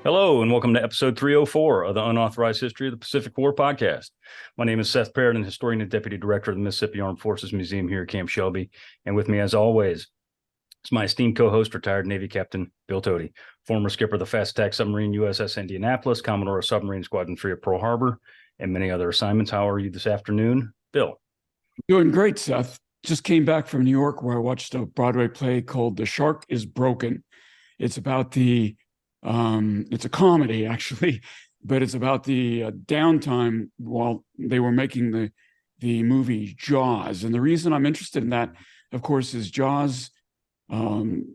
Hello, and welcome to episode 304 of the Unauthorized History of the Pacific War podcast. My name is Seth Parrott, historian and deputy director of the Mississippi Armed Forces Museum here at Camp Shelby. And with me, as always, is my esteemed co-host, retired Navy Captain Bill Tody, former skipper of the fast attack submarine USS Indianapolis, Commodore of Submarine Squadron 3 at Pearl Harbor, and many other assignments. How are you this afternoon, Bill? Doing great, Seth. Just came back from New York where I watched a Broadway play called The Shark is Broken. It's about it's a comedy actually, but it's about the downtime while they were making the movie Jaws. And the reason I'm interested in that, of course, is Jaws, highlighted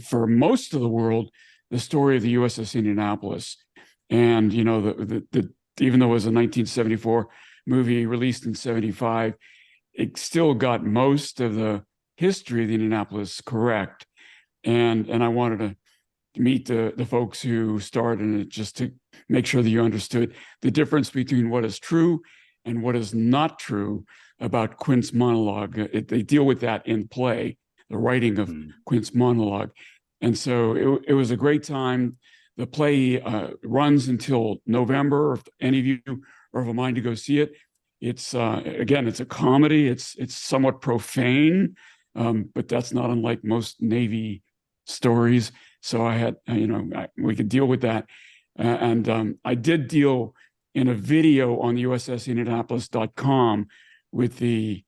for most of the world the story of the USS Indianapolis. And, even though it was a 1974 movie released in 75, it still got most of the history of the Indianapolis correct. And I wanted to meet the folks who starred in it just to make sure that you understood the difference between what is true and what is not true about Quint's monologue. They deal with that in play, the writing of Quint's monologue. And so it was a great time. The play runs until November. If any of you are of a mind to go see it, it's a comedy. It's somewhat profane, but that's not unlike most Navy stories. So I had, we could deal with that. I did deal in a video on the USSIndianapolis.com with the,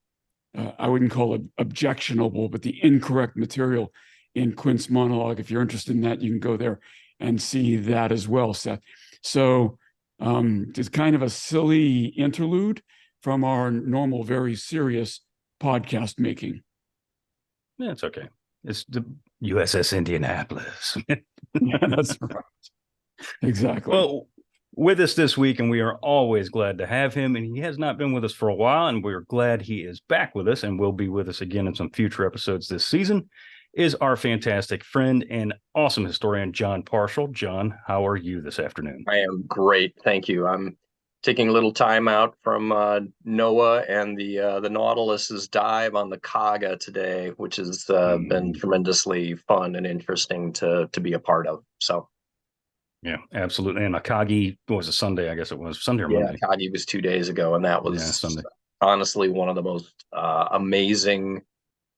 I wouldn't call it objectionable, but the incorrect material in Quint's monologue. If you're interested in that, you can go there and see that as well, Seth. So it's kind of a silly interlude from our normal, very serious podcast making. Yeah, it's okay. It's the USS Indianapolis. Yeah, that's right. Exactly. Well, with us this week, and we are always glad to have him, and he has not been with us for a while, and we're glad he is back with us and will be with us again in some future episodes this season, is our fantastic friend and awesome historian, Jon Parshall. Jon, how are you this afternoon? I am great. Thank you. I'm taking a little time out from NOAA and the Nautilus's dive on the Kaga today, which has been tremendously fun and interesting to be a part of. So, yeah, absolutely. And Akagi, what was it, Sunday? I guess it was Sunday or Monday. Yeah, Akagi was 2 days ago, and that was honestly one of the most amazing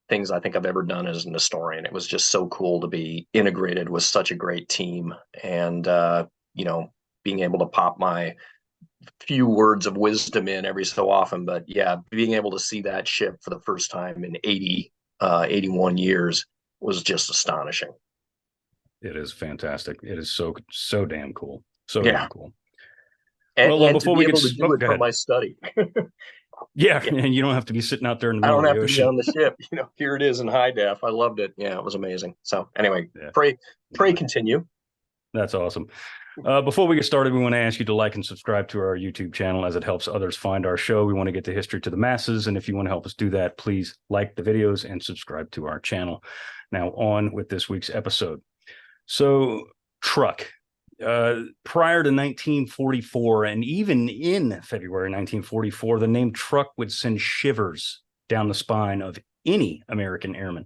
things I think I've ever done as an historian. It was just so cool to be integrated with such a great team, and being able to pop my few words of wisdom in every so often. But yeah, being able to see that ship for the first time in 81 years was just astonishing. It is fantastic. It is so damn cool. Damn cool. And before we get to do it from my study. Yeah, and you don't have to be sitting out there in the middle of the ocean. I don't have to be on the ship. Here it is in high def. I loved it. Yeah, it was amazing. So anyway, pray continue. That's awesome. Before we get started, we want to ask you to like and subscribe to our YouTube channel as it helps others find our show. We want to get the history to the masses, and if you want to help us do that, please like the videos and subscribe to our channel. Now on with this week's episode. So Truk, prior to 1944, and even in February 1944, the name Truk would send shivers down the spine of any American airman.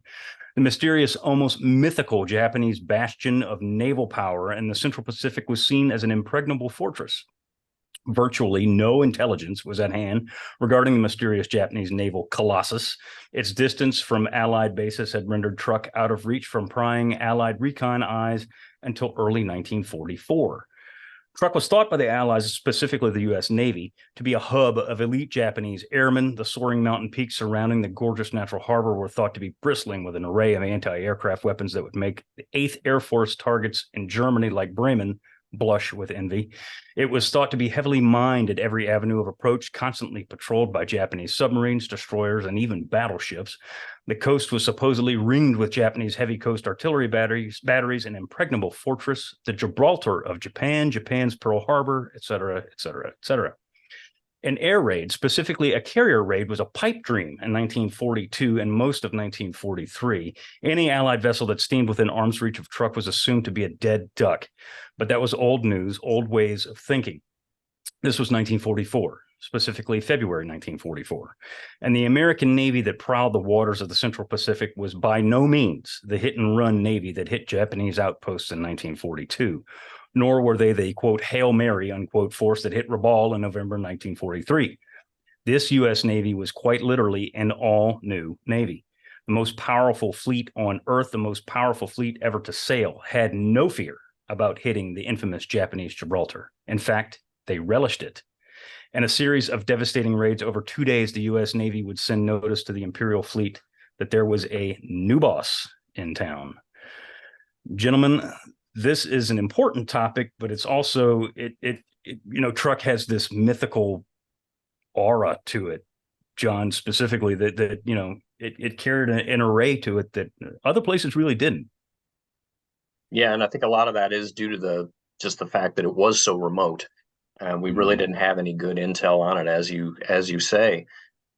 The mysterious, almost mythical Japanese bastion of naval power in the Central Pacific was seen as an impregnable fortress. Virtually no intelligence was at hand regarding the mysterious Japanese naval colossus. Its distance from Allied bases had rendered Truk out of reach from prying Allied recon eyes until early 1944. Truk was thought by the Allies, specifically the U.S. Navy, to be a hub of elite Japanese airmen. The soaring mountain peaks surrounding the gorgeous natural harbor were thought to be bristling with an array of anti-aircraft weapons that would make the 8th Air Force targets in Germany, like Bremen, blush with envy. It was thought to be heavily mined at every avenue of approach, constantly patrolled by Japanese submarines, destroyers, and even battleships. The coast was supposedly ringed with Japanese heavy coast artillery batteries, an impregnable fortress, the Gibraltar of Japan, Japan's Pearl Harbor, etc., etc., etc. An air raid, specifically a carrier raid, was a pipe dream in 1942 and most of 1943. Any Allied vessel that steamed within arm's reach of Truk was assumed to be a dead duck. But that was old news, old ways of thinking. This was 1944. specifically February 1944. And the American Navy that prowled the waters of the Central Pacific was by no means the hit-and-run Navy that hit Japanese outposts in 1942, nor were they the, quote, Hail Mary, unquote, force that hit Rabaul in November 1943. This U.S. Navy was quite literally an all-new Navy. The most powerful fleet on Earth, the most powerful fleet ever to sail, had no fear about hitting the infamous Japanese Gibraltar. In fact, they relished it. In a series of devastating raids over 2 days, the U.S. Navy would send notice to the Imperial fleet that there was a new boss in town. Gentlemen, this is an important topic, but it's also, Truk has this mythical aura to it, Jon, specifically, that it carried an array to it that other places really didn't. Yeah, and I think a lot of that is due to just the fact that it was so remote. We really didn't have any good intel on it, as you say.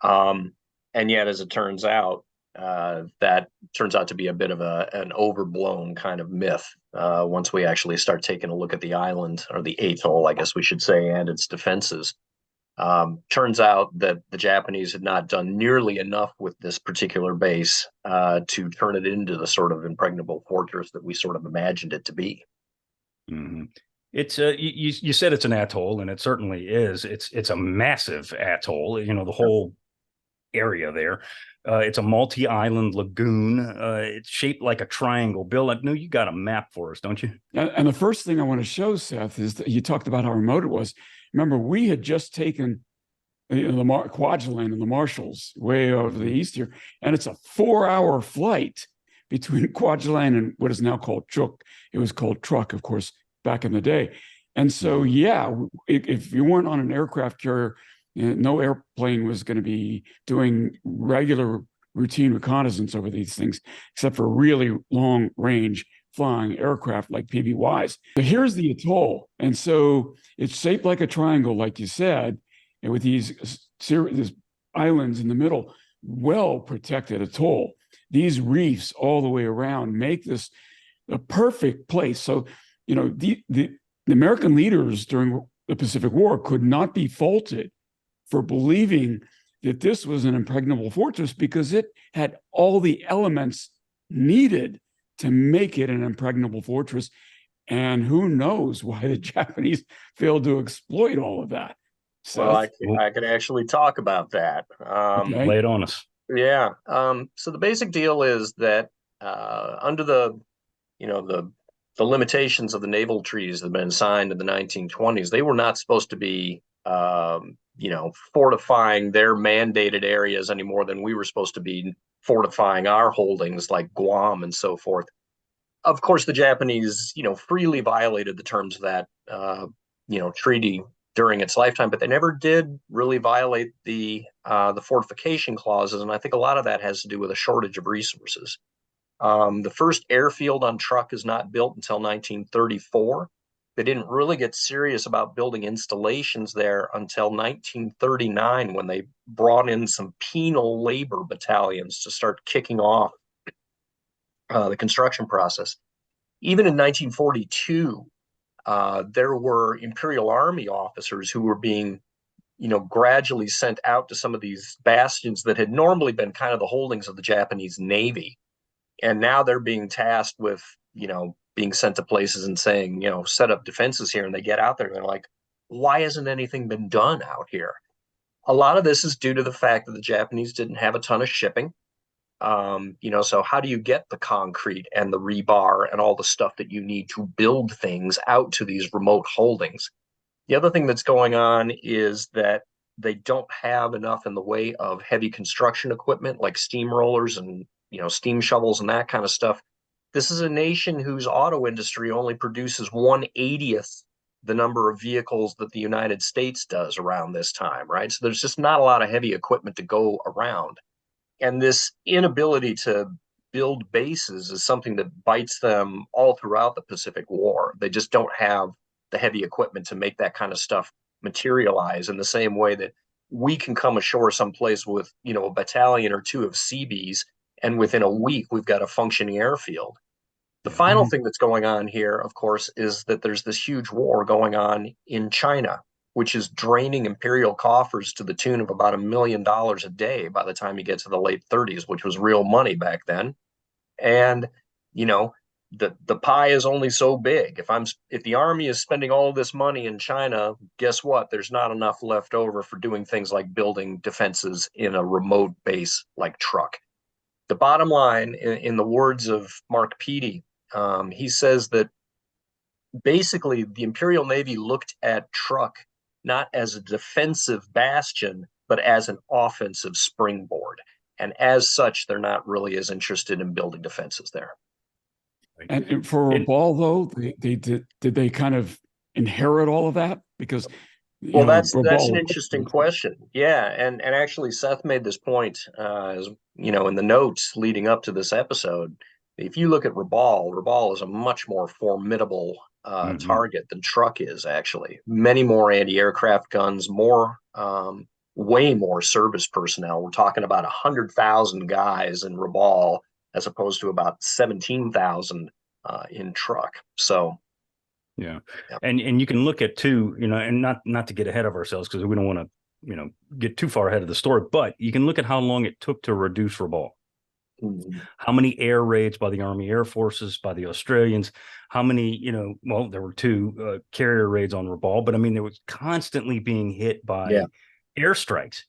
And yet, as it turns out, that turns out to be a bit of an overblown kind of myth once we actually start taking a look at the island, or the atoll, I guess we should say, and its defenses. Turns out that the Japanese had not done nearly enough with this particular base to turn it into the sort of impregnable fortress that we sort of imagined it to be. Mm-hmm. It's you said it's an atoll, and it certainly is. It's a massive atoll. The whole area there. It's a multi-island lagoon. It's shaped like a triangle. Bill, I know you got a map for us, don't you? And the first thing I want to show, Seth, is that you talked about how remote it was. Remember, we had just taken the Kwajalein and the Marshalls way over the east here, and it's a 4-hour flight between Kwajalein and what is now called Truk. It was called Truk, of course, back in the day. And so, yeah, if you weren't on an aircraft carrier, no airplane was going to be doing regular routine reconnaissance over these things, except for really long range flying aircraft like PBYs. But here's the atoll. And so it's shaped like a triangle, like you said, and with these islands in the middle, well-protected atoll. These reefs all the way around make this a perfect place. So, the American leaders during the Pacific War could not be faulted for believing that this was an impregnable fortress, because it had all the elements needed to make it an impregnable fortress. And who knows why the Japanese failed to exploit all of that. So I could actually talk about that. Okay. Lay it on us. Yeah. So the basic deal is that under the limitations of the naval treaties that have been signed in the 1920s, they were not supposed to be fortifying their mandated areas any more than we were supposed to be fortifying our holdings like Guam and so forth. Of course, the Japanese, freely violated the terms of that, treaty during its lifetime, but they never did really violate the fortification clauses. And I think a lot of that has to do with a shortage of resources. The first airfield on Truk is not built until 1934. They didn't really get serious about building installations there until 1939, when they brought in some penal labor battalions to start kicking off the construction process. Even in 1942, there were Imperial Army officers who were being, gradually sent out to some of these bastions that had normally been kind of the holdings of the Japanese Navy. And now they're being tasked with, being sent to places and saying, set up defenses here. And they get out there and they're like, why hasn't anything been done out here? A lot of this is due to the fact that the Japanese didn't have a ton of shipping. So how do you get the concrete and the rebar and all the stuff that you need to build things out to these remote holdings? The other thing that's going on is that they don't have enough in the way of heavy construction equipment like steamrollers and, steam shovels and that kind of stuff. This is a nation whose auto industry only produces 1/80th the number of vehicles that the United States does around this time, right? So there's just not a lot of heavy equipment to go around. And this inability to build bases is something that bites them all throughout the Pacific War. They just don't have the heavy equipment to make that kind of stuff materialize in the same way that we can come ashore someplace with, a battalion or two of Seabees, and within a week, we've got a functioning airfield. The final thing that's going on here, of course, is that there's this huge war going on in China which is draining imperial coffers to the tune of about $1 million a day by the time you get to the late 30s, which was real money back then. And, you know, the pie is only so big. If the army is spending all of this money in China, guess what? There's not enough left over for doing things like building defenses in a remote base like Truk. The bottom line, in the words of Marc Mitscher, he says that basically the Imperial Navy looked at Truk not as a defensive bastion, but as an offensive springboard. And as such, they're not really as interested in building defenses there. And for Rabaul, though, did they kind of inherit all of that? Because that's an interesting question. Yeah, and actually, Seth made this point, as in the notes leading up to this episode. If you look at Rabaul is a much more formidable target than Truk is. Actually, many more anti-aircraft guns, way more service personnel. We're talking about 100,000 guys in Rabaul as opposed to about 17,000 in Truk. So, yeah. And you can look at too, and not to get ahead of ourselves because we don't want to, get too far ahead of the story, but you can look at how long it took to reduce Rabaul. Mm-hmm. How many air raids by the Army Air Forces, by the Australians, how many, there were 2 carrier raids on Rabaul, but I mean, there was constantly being hit by airstrikes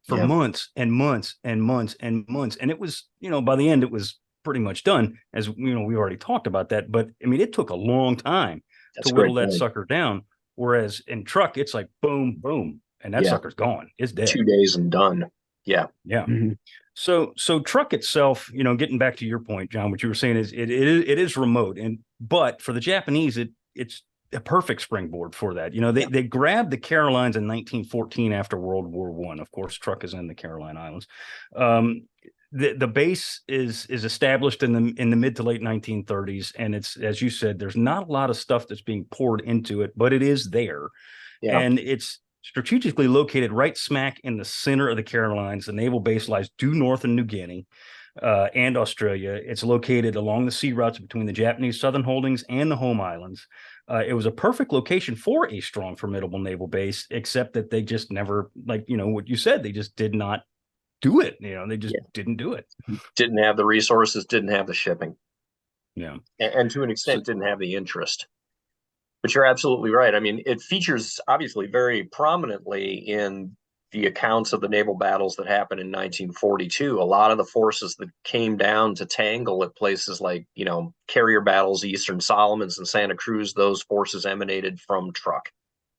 for months and months and months and months. And it was, by the end, it was pretty much done, as we already talked about that. But I mean, it took a long time to whittle that sucker down. Whereas in Truk, it's like boom, boom, and that sucker's gone. It's dead. 2 days and done. Yeah. Yeah. Mm-hmm. So Truk itself, getting back to your point, John, what you were saying is it is remote, but for the Japanese, it's a perfect springboard for that. They grabbed the Carolines in 1914 after World War I. Of course, Truk is in the Caroline Islands. The base is established in the mid to late 1930s, and it's, as you said, there's not a lot of stuff that's being poured into it, but it is there, and it's strategically located right smack in the center of the Carolines. The naval base lies due north of New Guinea and Australia. It's located along the sea routes between the Japanese southern holdings and the home islands. It was a perfect location for a strong, formidable naval base, except that they just never, what you said, they just did not do it. They just didn't do it. Didn't have the resources, didn't have the shipping. Yeah. And to an extent, didn't have the interest. But you're absolutely right. I mean, it features obviously very prominently in the accounts of the naval battles that happened in 1942. A lot of the forces that came down to tangle at places like, carrier battles, Eastern Solomons and Santa Cruz, those forces emanated from Truk.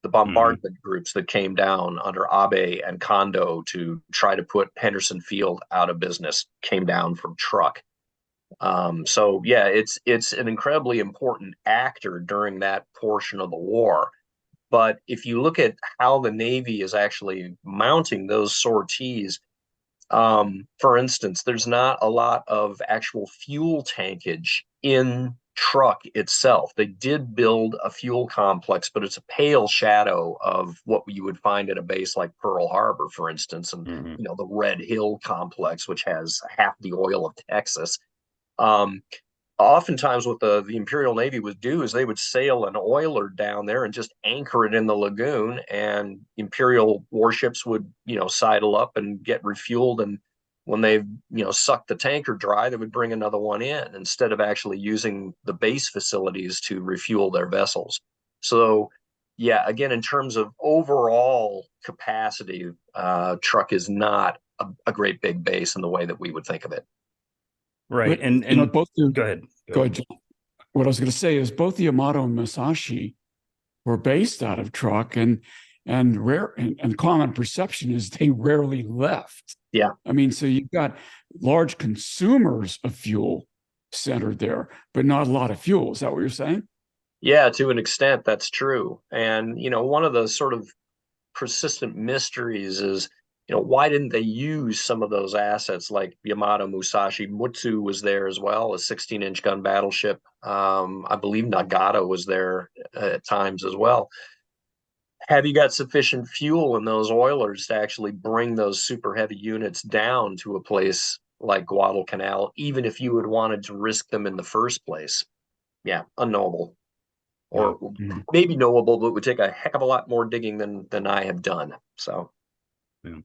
The bombardment groups that came down under Abe and Kondo to try to put Henderson Field out of business came down from Truk. It's an incredibly important actor during that portion of the war. But if you look at how the Navy is actually mounting those sorties, for instance, there's not a lot of actual fuel tankage in Truk itself. They did build a fuel complex, but it's a pale shadow of what you would find at a base like Pearl Harbor, for instance, and the Red Hill complex, which has half the oil of Texas. Oftentimes what the Imperial Navy would do is they would sail an oiler down there and just anchor it in the lagoon, and Imperial warships would, sidle up and get refueled. And when they, sucked the tanker dry, they would bring another one in instead of actually using the base facilities to refuel their vessels. So, again, in terms of overall capacity, Truk is not a great big base in the way that we would think of it. Right. And both go ahead. John. What I was going to say is both the Yamato and Musashi were based out of Truk, and common perception is they rarely left. Yeah. I mean, so you've got large consumers of fuel centered there, but not a lot of fuel. Is that what you're saying? Yeah, to an extent, that's true. And, one of the sort of persistent mysteries is, why didn't they use some of those assets like Yamato, Musashi? Mutsu was there as well, a 16-inch gun battleship. I believe Nagata was there at times as well. Have you got sufficient fuel in those oilers to actually bring those super heavy units down to a place like Guadalcanal, even if you had wanted to risk them in the first place? Yeah, unknowable. or maybe knowable, but would take a heck of a lot more digging than I have done. So, yeah.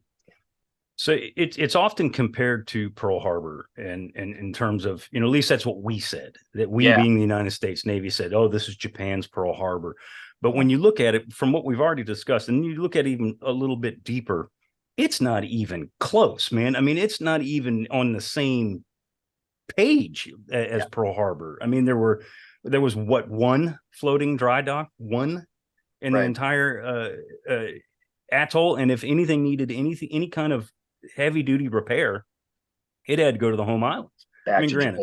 So it's often compared to Pearl Harbor, and in terms of, at least that's what we said, that we being the United States Navy said, oh, this is Japan's Pearl Harbor. But when you look at it from what we've already discussed, and you look at it even a little bit deeper, it's not even close, man. I mean, it's not even on the same page as Pearl Harbor. I mean, there was what, one floating dry dock, one in the entire atoll, and if anything needed any kind of heavy duty repair, it had to go to the home islands. Granted,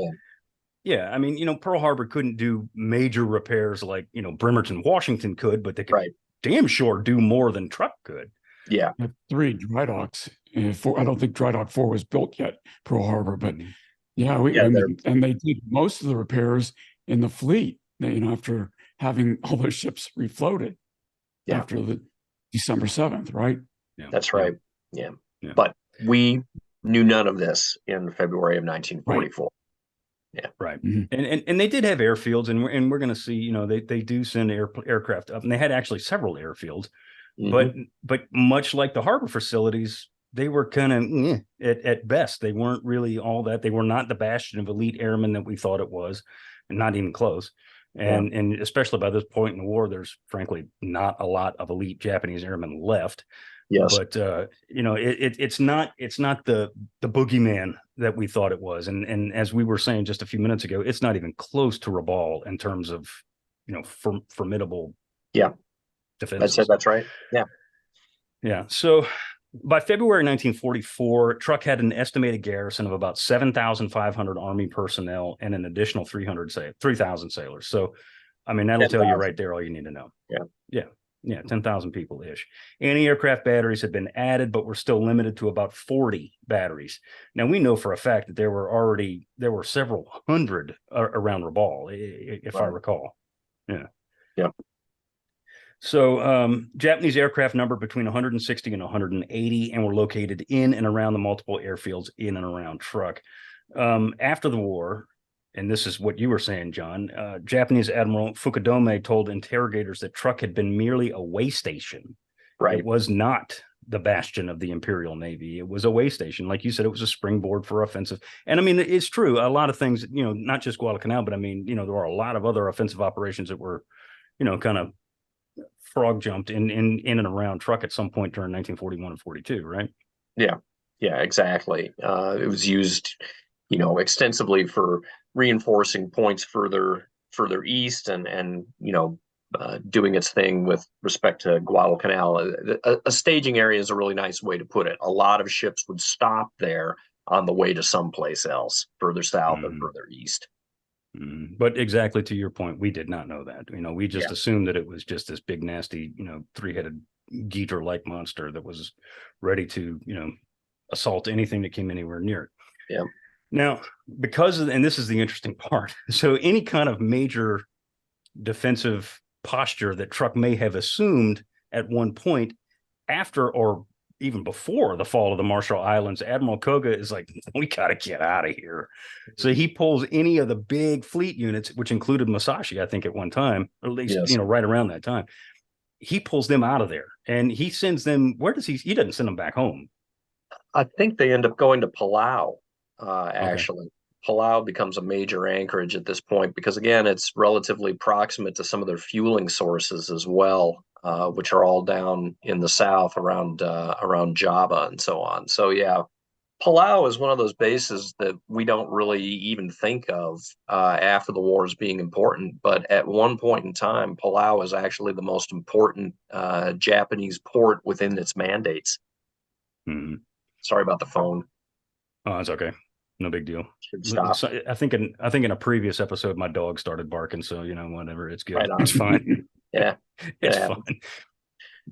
I mean, Pearl Harbor couldn't do major repairs like Bremerton, Washington could, but they could damn sure do more than Truk could. Yeah, 3 dry docks. I don't think dry dock 4 was built yet, Pearl Harbor, but and they did most of the repairs in the fleet. After having all those ships refloated after the December 7th, right? Yeah, that's right. Yeah. But we knew none of this in February of 1944. Yeah, right. And they did have airfields, and we're going to see, they do send aircraft up, and they had actually several airfields, but much like the harbor facilities, they were kind of at best. They weren't really all that. They were not the bastion of elite airmen that we thought it was, and not even close. And especially by this point in the war, there's frankly not a lot of elite Japanese airmen left. Yes, but it's not the boogeyman that we thought it was, and as we were saying just a few minutes ago, it's not even close to Rabaul in terms of formidable defense. That's right. Yeah. So by February 1944, Truk had an estimated garrison of about 7,500 Army personnel and an additional 3,000 sailors. So, I mean, that'll tell you right there all you need to know. Yeah, 10,000 people-ish. Anti-aircraft batteries had been added, but were still limited to about 40 batteries. Now, we know for a fact that there were several hundred around Rabaul, if I recall. Yeah. So Japanese aircraft numbered between 160 and 180 and were located in and around the multiple airfields in and around Truk. After the war, and this is what you were saying, John, Japanese Admiral Fukudome told interrogators that Truk had been merely a way station. Right. It was not the bastion of the Imperial Navy. It was a way station. Like you said, it was a springboard for offensive. And I mean, it's true. A lot of things, not just Guadalcanal, but I mean, there were a lot of other offensive operations that were, kind of frog jumped in and around Truk at some point during 1941 and 42, right? Yeah, exactly. It was used, extensively for reinforcing points further east and doing its thing with respect to Guadalcanal. A staging area is a really nice way to put it. A lot of ships would stop there on the way to someplace else, further south or further east. But exactly to your point, we did not know that. We just assumed that it was just this big, nasty, 3-headed Geeter-like monster that was ready to, assault anything that came anywhere near it. Yeah. Now, and this is the interesting part. So any kind of major defensive posture that Truk may have assumed at one point after or even before the fall of the Marshall Islands, Admiral Koga is like, we got to get out of here. So he pulls any of the big fleet units, which included Musashi, I think at one time, or at least, right around that time. He pulls them out of there and he sends them, he doesn't send them back home. I think they end up going to Palau, actually. Okay. Palau becomes a major anchorage at this point because, again, it's relatively proximate to some of their fueling sources as well, which are all down in the south around Java and so on. So, yeah, Palau is one of those bases that we don't really even think of after the war as being important. But at one point in time, Palau is actually the most important Japanese port within its mandates. Sorry about the phone. Oh, it's okay. No big deal. Stop. So I think in a previous episode, my dog started barking. So, whatever, it's good. It's fine. It's fine.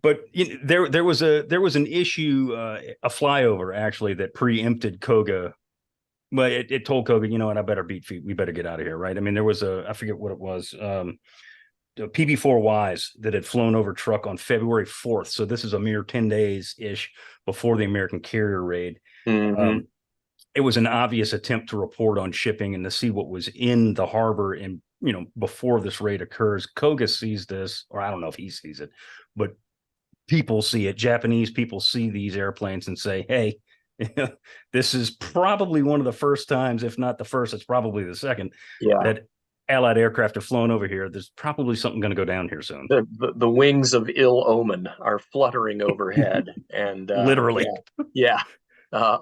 But there was an issue, a flyover actually that preempted Koga. But it told Koga, what, I better beat feet. We better get out of here, right? I mean, there was I forget what it was, PB-4Ys that had flown over Truk on February 4th. So this is a mere 10 days ish before the American carrier raid. It was an obvious attempt to report on shipping and to see what was in the harbor and before this raid occurs. Koga sees this, or I don't know if he sees it, but people see it. Japanese people see these airplanes and say, hey, this is probably one of the first times, if not the first, it's probably the second, that Allied aircraft have flown over here. There's probably something going to go down here soon. The wings of ill omen are fluttering overhead. And literally. A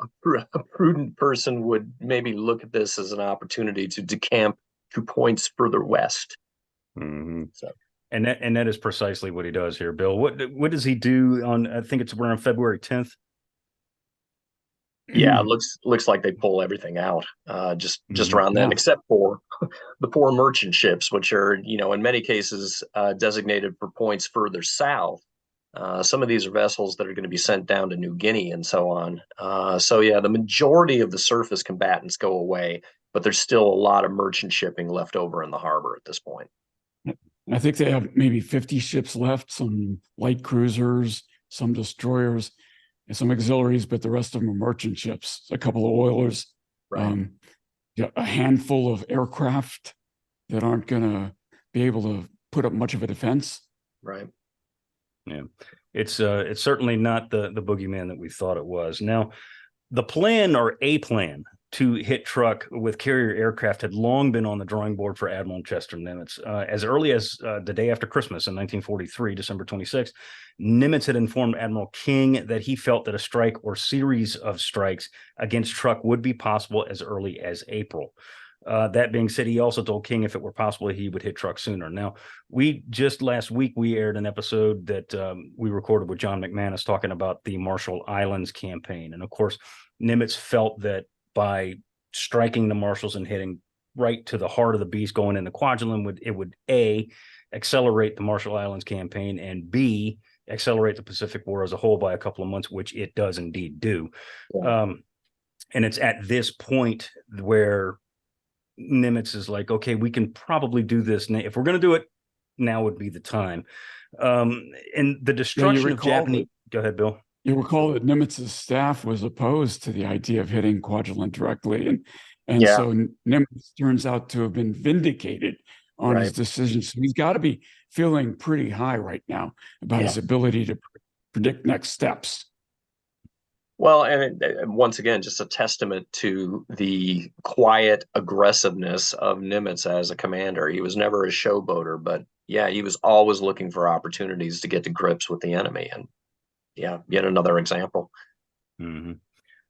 prudent person would maybe look at this as an opportunity to decamp to points further west. Mm-hmm. So. And that is precisely what he does here, Bill. What does he do on, I think it's around February 10th? Yeah, it looks like they pull everything out just around then, except for the 4 merchant ships, which are, in many cases designated for points further south. Some of these are vessels that are going to be sent down to New Guinea and so on. The majority of the surface combatants go away, but there's still a lot of merchant shipping left over in the harbor at this point. I think they have maybe 50 ships left, some light cruisers, some destroyers, and some auxiliaries, but the rest of them are merchant ships, a couple of oilers, a handful of aircraft that aren't going to be able to put up much of a defense. Right. Yeah, it's certainly not the boogeyman that we thought it was. Now, the plan, or a plan, to hit Truk with carrier aircraft had long been on the drawing board for Admiral Chester Nimitz. As early as the day after Christmas in 1943, December 26th, Nimitz had informed Admiral King that he felt that a strike or series of strikes against Truk would be possible as early as April. That being said, he also told King if it were possible, he would hit Truk sooner. Now, last week, we aired an episode that we recorded with John McManus talking about the Marshall Islands campaign. And of course, Nimitz felt that by striking the Marshalls and hitting right to the heart of the beast going into Kwajalein, it would A, accelerate the Marshall Islands campaign, and B, accelerate the Pacific War as a whole by a couple of months, which it does indeed do. Yeah. And it's at this point where Nimitz is like, okay, we can probably do this. If we're going to do it, now would be the time. And the destruction of Japanese... Go ahead, Bill. You recall that Nimitz's staff was opposed to the idea of hitting Kwajalein directly. And so Nimitz turns out to have been vindicated on his decision. So he's got to be feeling pretty high right now about his ability to predict next steps. Well, and once again, just a testament to the quiet aggressiveness of Nimitz as a commander. He was never a showboater, but he was always looking for opportunities to get to grips with the enemy. And yet another example. Mm-hmm.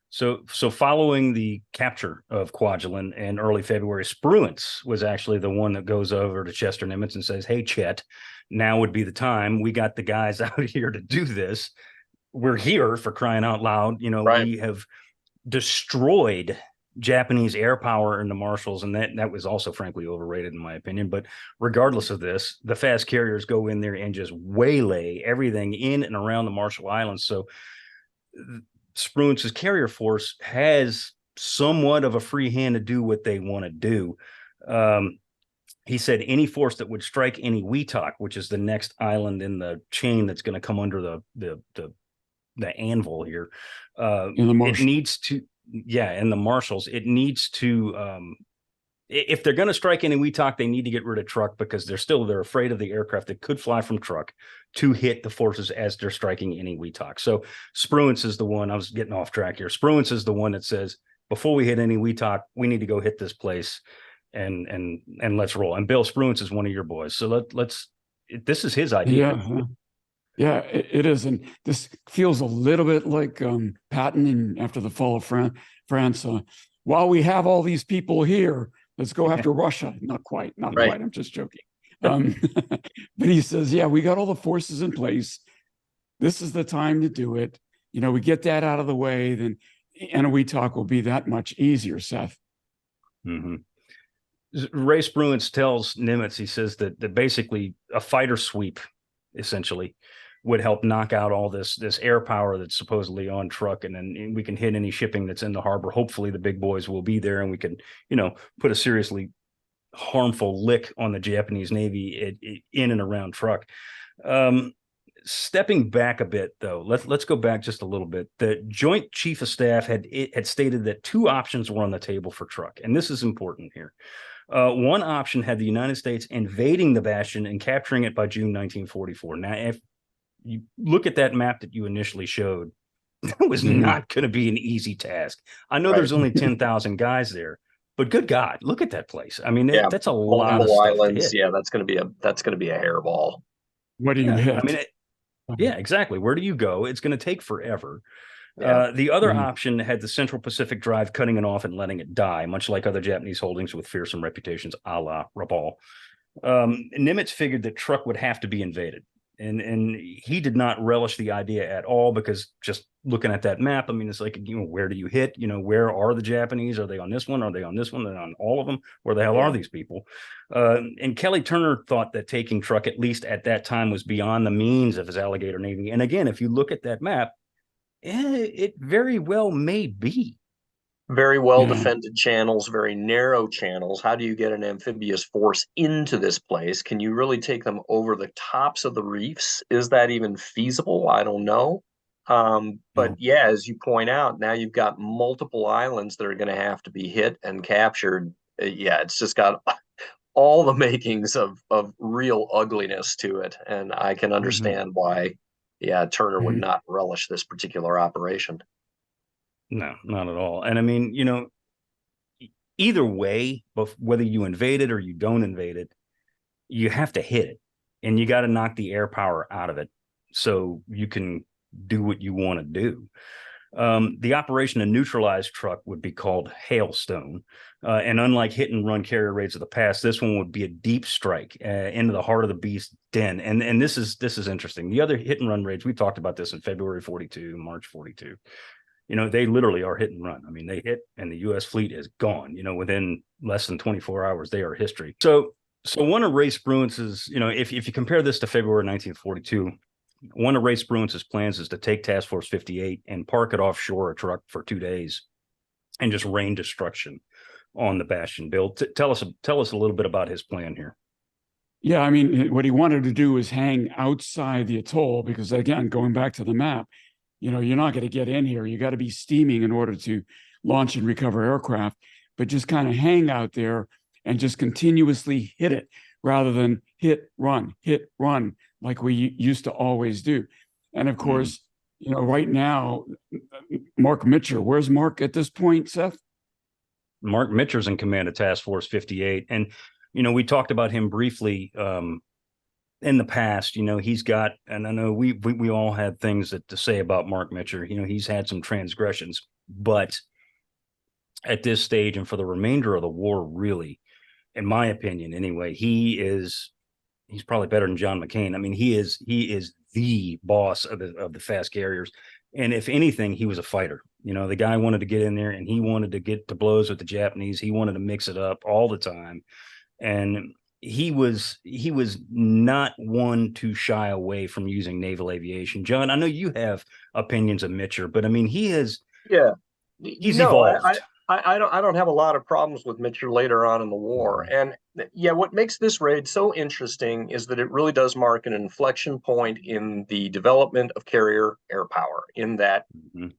So following the capture of Kwajalein in early February, Spruance was actually the one that goes over to Chester Nimitz and says, hey, Chet, now would be the time. We got the guys out here to do this. We're here, for crying out loud. We have destroyed Japanese air power in the Marshalls, and that was also frankly overrated in my opinion. But regardless of this, the fast carriers go in there and just waylay everything in and around the Marshall Islands. So Spruance's carrier force has somewhat of a free hand to do what they want to do. He said any force that would strike any Wetak, which is the next island in the chain that's going to come under the anvil here, it needs to. In the Marshalls, it needs to, if they're going to strike any Wetak, they need to get rid of Truk, because they're afraid of the aircraft that could fly from Truk to hit the forces as they're striking any Wetak. So Spruance is the one, I was getting off track here. Spruance is the one that says, before we hit any Wetak, we need to go hit this place and let's roll. And Bill, Spruance is one of your boys. So this is his idea. Yeah, it is. And this feels a little bit like Patton after the fall of France. While we have all these people here, let's go after Russia. Not quite. I'm just joking. But he says, we got all the forces in place. This is the time to do it. We get that out of the way, then Wetak will be that much easier, Seth. Mm-hmm. Ray Spruance tells Nimitz, he says that basically a fighter sweep, essentially, would help knock out all this air power that's supposedly on Truk, and then we can hit any shipping that's in the harbor. Hopefully the big boys will be there, and we can, put a seriously harmful lick on the Japanese Navy in and around Truk. Stepping back a bit, though, let's go back just a little bit. The Joint Chief of Staff had stated that 2 options were on the table for Truk, and this is important here. One option had the United States invading the bastion and capturing it by June 1944. Now, if you look at that map that you initially showed, that was not going to be an easy task. I know there's only 10,000 guys there, but good God, look at that place. I mean, that's a lot of stuff to hit. Yeah, that's going to be a hairball. What do you hit? I mean, yeah, exactly. Where do you go? It's going to take forever. Yeah. The other option had the Central Pacific Drive, cutting it off and letting it die, much like other Japanese holdings with fearsome reputations, a la Rabaul. Nimitz figured that Truk would have to be invaded. And he did not relish the idea at all, because just looking at that map, I mean, it's like, where do you hit? Where are the Japanese? Are they on this one? Are they on this one? Are they on all of them? Where the hell are these people? And Kelly Turner thought that taking Truk, at least at that time, was beyond the means of his alligator navy. And again, if you look at that map, it very well may be. Very well defended channels, very narrow channels. How do you get an amphibious force into this place? Can you really take them over the tops of the reefs? Is that even feasible? I don't know. But yeah, as you point out, now you've got multiple islands that are going to have to be hit and captured. Yeah, it's just got all the makings of real ugliness to it. And I can understand why, Turner would not relish this particular operation. No, not at all. And I mean, either way, whether you invade it or you don't invade it, you have to hit it, and you got to knock the air power out of it so you can do what you want to do. The operation to neutralize Truk would be called Hailstone. And unlike hit and run carrier raids of the past, this one would be a deep strike into the heart of the beast den. And this is interesting. The other hit and run raids, we talked about this in February 42, March 42. They literally are hit and run. I mean, they hit and the U.S. fleet is gone. Within less than 24 hours, they are history. So one of Ray Spruance's, if you compare this to February 1942, one of Ray Spruance's plans is to take Task Force 58 and park it offshore a Truk for 2 days and just rain destruction on the bastion. Bill, tell us a little bit about his plan here. Yeah, I mean, what he wanted to do is hang outside the atoll, because again, going back to the map, you're not going to get in here. You got to be steaming in order to launch and recover aircraft, but just kind of hang out there and just continuously hit it rather than hit, run, like we used to always do. And of course, right now, Marc Mitscher, where's Marc at this point, Seth? Marc Mitscher's in command of Task Force 58. And, we talked about him briefly in the past. He's got, and I know we all had things to say about Marc Mitscher. He's had some transgressions, but at this stage and for the remainder of the war, really, in my opinion, anyway, he's probably better than John McCain. I mean, he is the boss of the fast carriers. And if anything, he was a fighter. The guy wanted to get in there and he wanted to get to blows with the Japanese. He wanted to mix it up all the time. And he was not one to shy away from using naval aviation. John, I know you have opinions of Mitscher, but I mean, he's evolved. I don't have a lot of problems with Mitscher later on in the war. And what makes this raid so interesting is that it really does mark an inflection point in the development of carrier air power, in that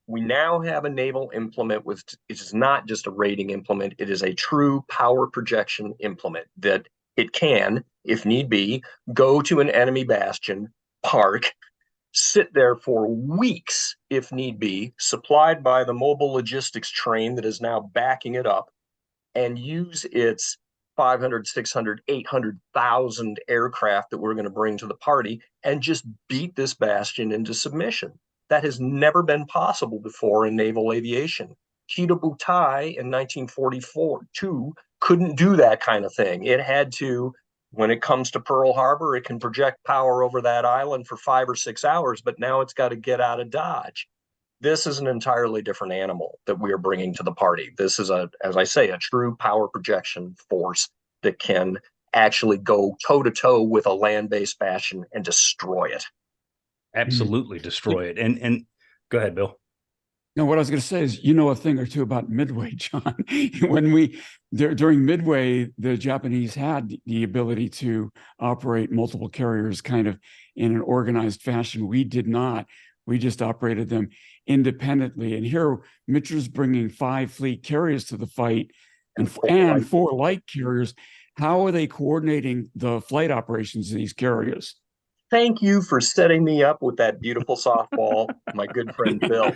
we now have a naval implement it is not just a raiding implement, it is a true power projection implement that it can, if need be, go to an enemy bastion, park, sit there for weeks, if need be, supplied by the mobile logistics train that is now backing it up, and use its 500, 600, 800,000 aircraft that we're going to bring to the party and just beat this bastion into submission. That has never been possible before in naval aviation. Kita Butai in 1942 couldn't do that kind of thing. It had to, when it comes to Pearl Harbor, it can project power over that island for 5 or 6 hours, but now it's got to get out of Dodge. This is an entirely different animal that we are bringing to the party. This is, as I say, a true power projection force that can actually go toe-to-toe with a land-based bastion and destroy it. Absolutely destroy it. And go ahead, Bill. No, what I was going to say is, a thing or two about Midway, John. During Midway, the Japanese had the ability to operate multiple carriers kind of in an organized fashion. We did not. We just operated them independently. And here, Mitscher's bringing 5 fleet carriers to the fight and four light carriers. How are they coordinating the flight operations of these carriers? Thank you for setting me up with that beautiful softball, my good friend Bill.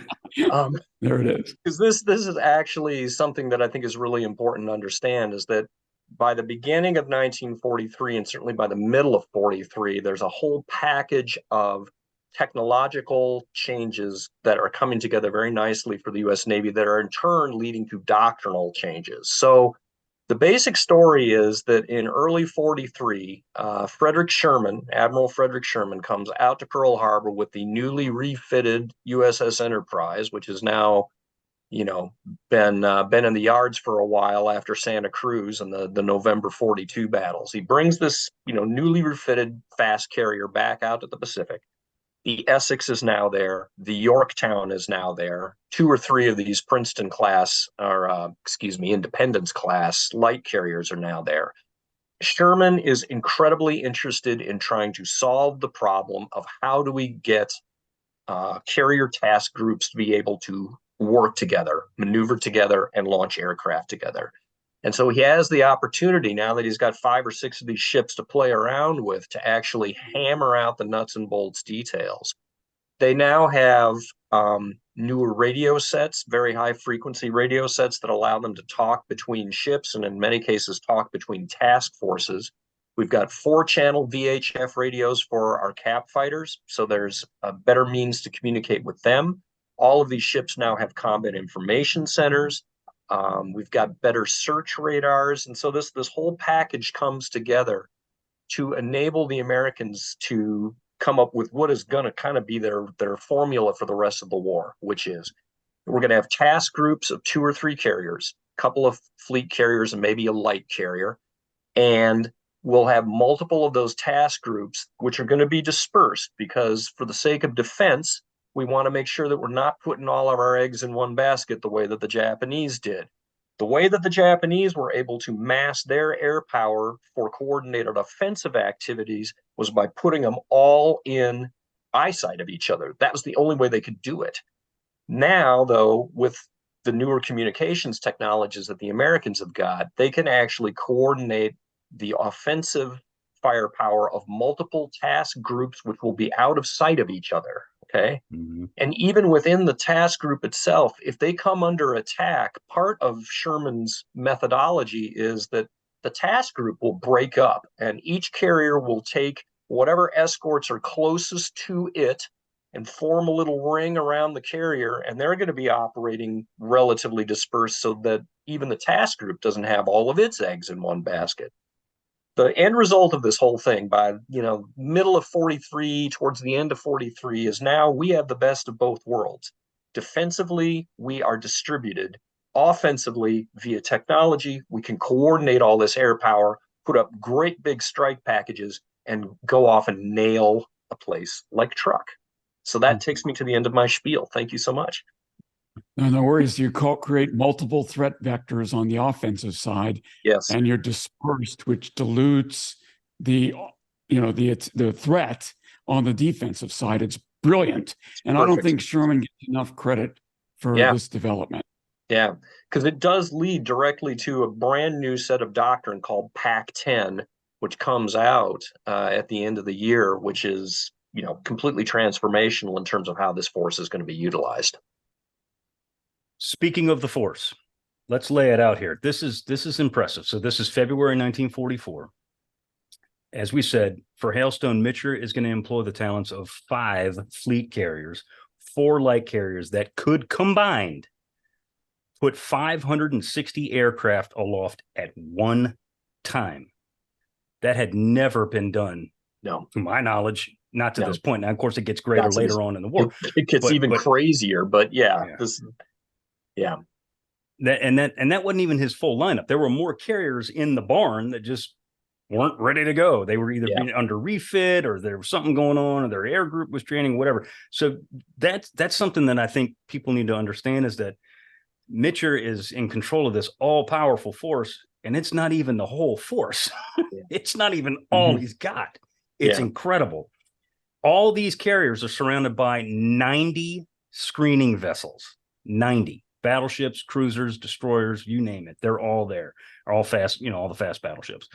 There it is. Because this is actually something that I think is really important to understand, is that by the beginning of 1943, and certainly by the middle of 43, there's a whole package of technological changes that are coming together very nicely for the U.S. Navy that are in turn leading to doctrinal changes. So the basic story is that in early 43, Admiral Frederick Sherman comes out to Pearl Harbor with the newly refitted USS Enterprise, which is now, been in the yards for a while after Santa Cruz and the November 42 battles. He brings this, newly refitted fast carrier back out to the Pacific. The Essex is now there. The Yorktown is now there. 2 or 3 of these Princeton class, Independence class light carriers are now there. Sherman is incredibly interested in trying to solve the problem of how do we get carrier task groups to be able to work together, maneuver together, and launch aircraft together. And so he has the opportunity, now that he's got 5 or 6 of these ships to play around with, to actually hammer out the nuts and bolts details. They now have newer radio sets, very high frequency radio sets that allow them to talk between ships and in many cases talk between task forces. We've got 4-channel VHF radios for our cap fighters, so there's a better means to communicate with them. All of these ships now have combat information centers. We've got better search radars. And so this whole package comes together to enable the Americans to come up with what is going to kind of be their formula for the rest of the war, which is we're going to have task groups of 2 or 3 carriers, a couple of fleet carriers and maybe a light carrier. And we'll have multiple of those task groups, which are going to be dispersed because for the sake of defense, we want to make sure that we're not putting all of our eggs in one basket the way that the Japanese did. The way that the Japanese were able to mass their air power for coordinated offensive activities was by putting them all in eyesight of each other. That was the only way they could do it. Now, though, with the newer communications technologies that the Americans have got, they can actually coordinate the offensive firepower of multiple task groups, which will be out of sight of each other. Okay. Mm-hmm. And even within the task group itself, if they come under attack, part of Sherman's methodology is that the task group will break up and each carrier will take whatever escorts are closest to it and form a little ring around the carrier. And they're going to be operating relatively dispersed so that even the task group doesn't have all of its eggs in one basket. The end result of this whole thing by, middle of 43, towards the end of 43, is now we have the best of both worlds. Defensively, we are distributed. Offensively, via technology, we can coordinate all this air power, put up great big strike packages, and go off and nail a place like Truk. So that takes me to the end of my spiel. Thank you so much. No worries. You create multiple threat vectors on the offensive side. Yes. And you're dispersed, which dilutes the threat on the defensive side. It's brilliant. And perfect. I don't think Sherman gets enough credit for this development. Yeah, because it does lead directly to a brand new set of doctrine called PAC-10, which comes out at the end of the year, which is, completely transformational in terms of how this force is going to be utilized. Speaking of the force, let's lay it out here. This is impressive. So this is February 1944. As we said, for Hailstone, Mitscher is going to employ the talents of 5 fleet carriers, 4 light carriers that could combined put 560 aircraft aloft at one time. That had never been done, to my knowledge, not to this point. Now, of course, it gets greater later on in the war. It gets even crazier, but that wasn't even his full lineup. There were more carriers in the barn that just weren't ready to go. They were either being under refit or there was something going on or their air group was training, whatever. So that's something that I think people need to understand, is that Mitscher is in control of this all-powerful force, and it's not even the whole force. It's not even all he's got. It's incredible. All these carriers are surrounded by 90 screening vessels. 90. battleships, cruisers, destroyers, you name it. They're all there. Are all fast, all the fast battleships.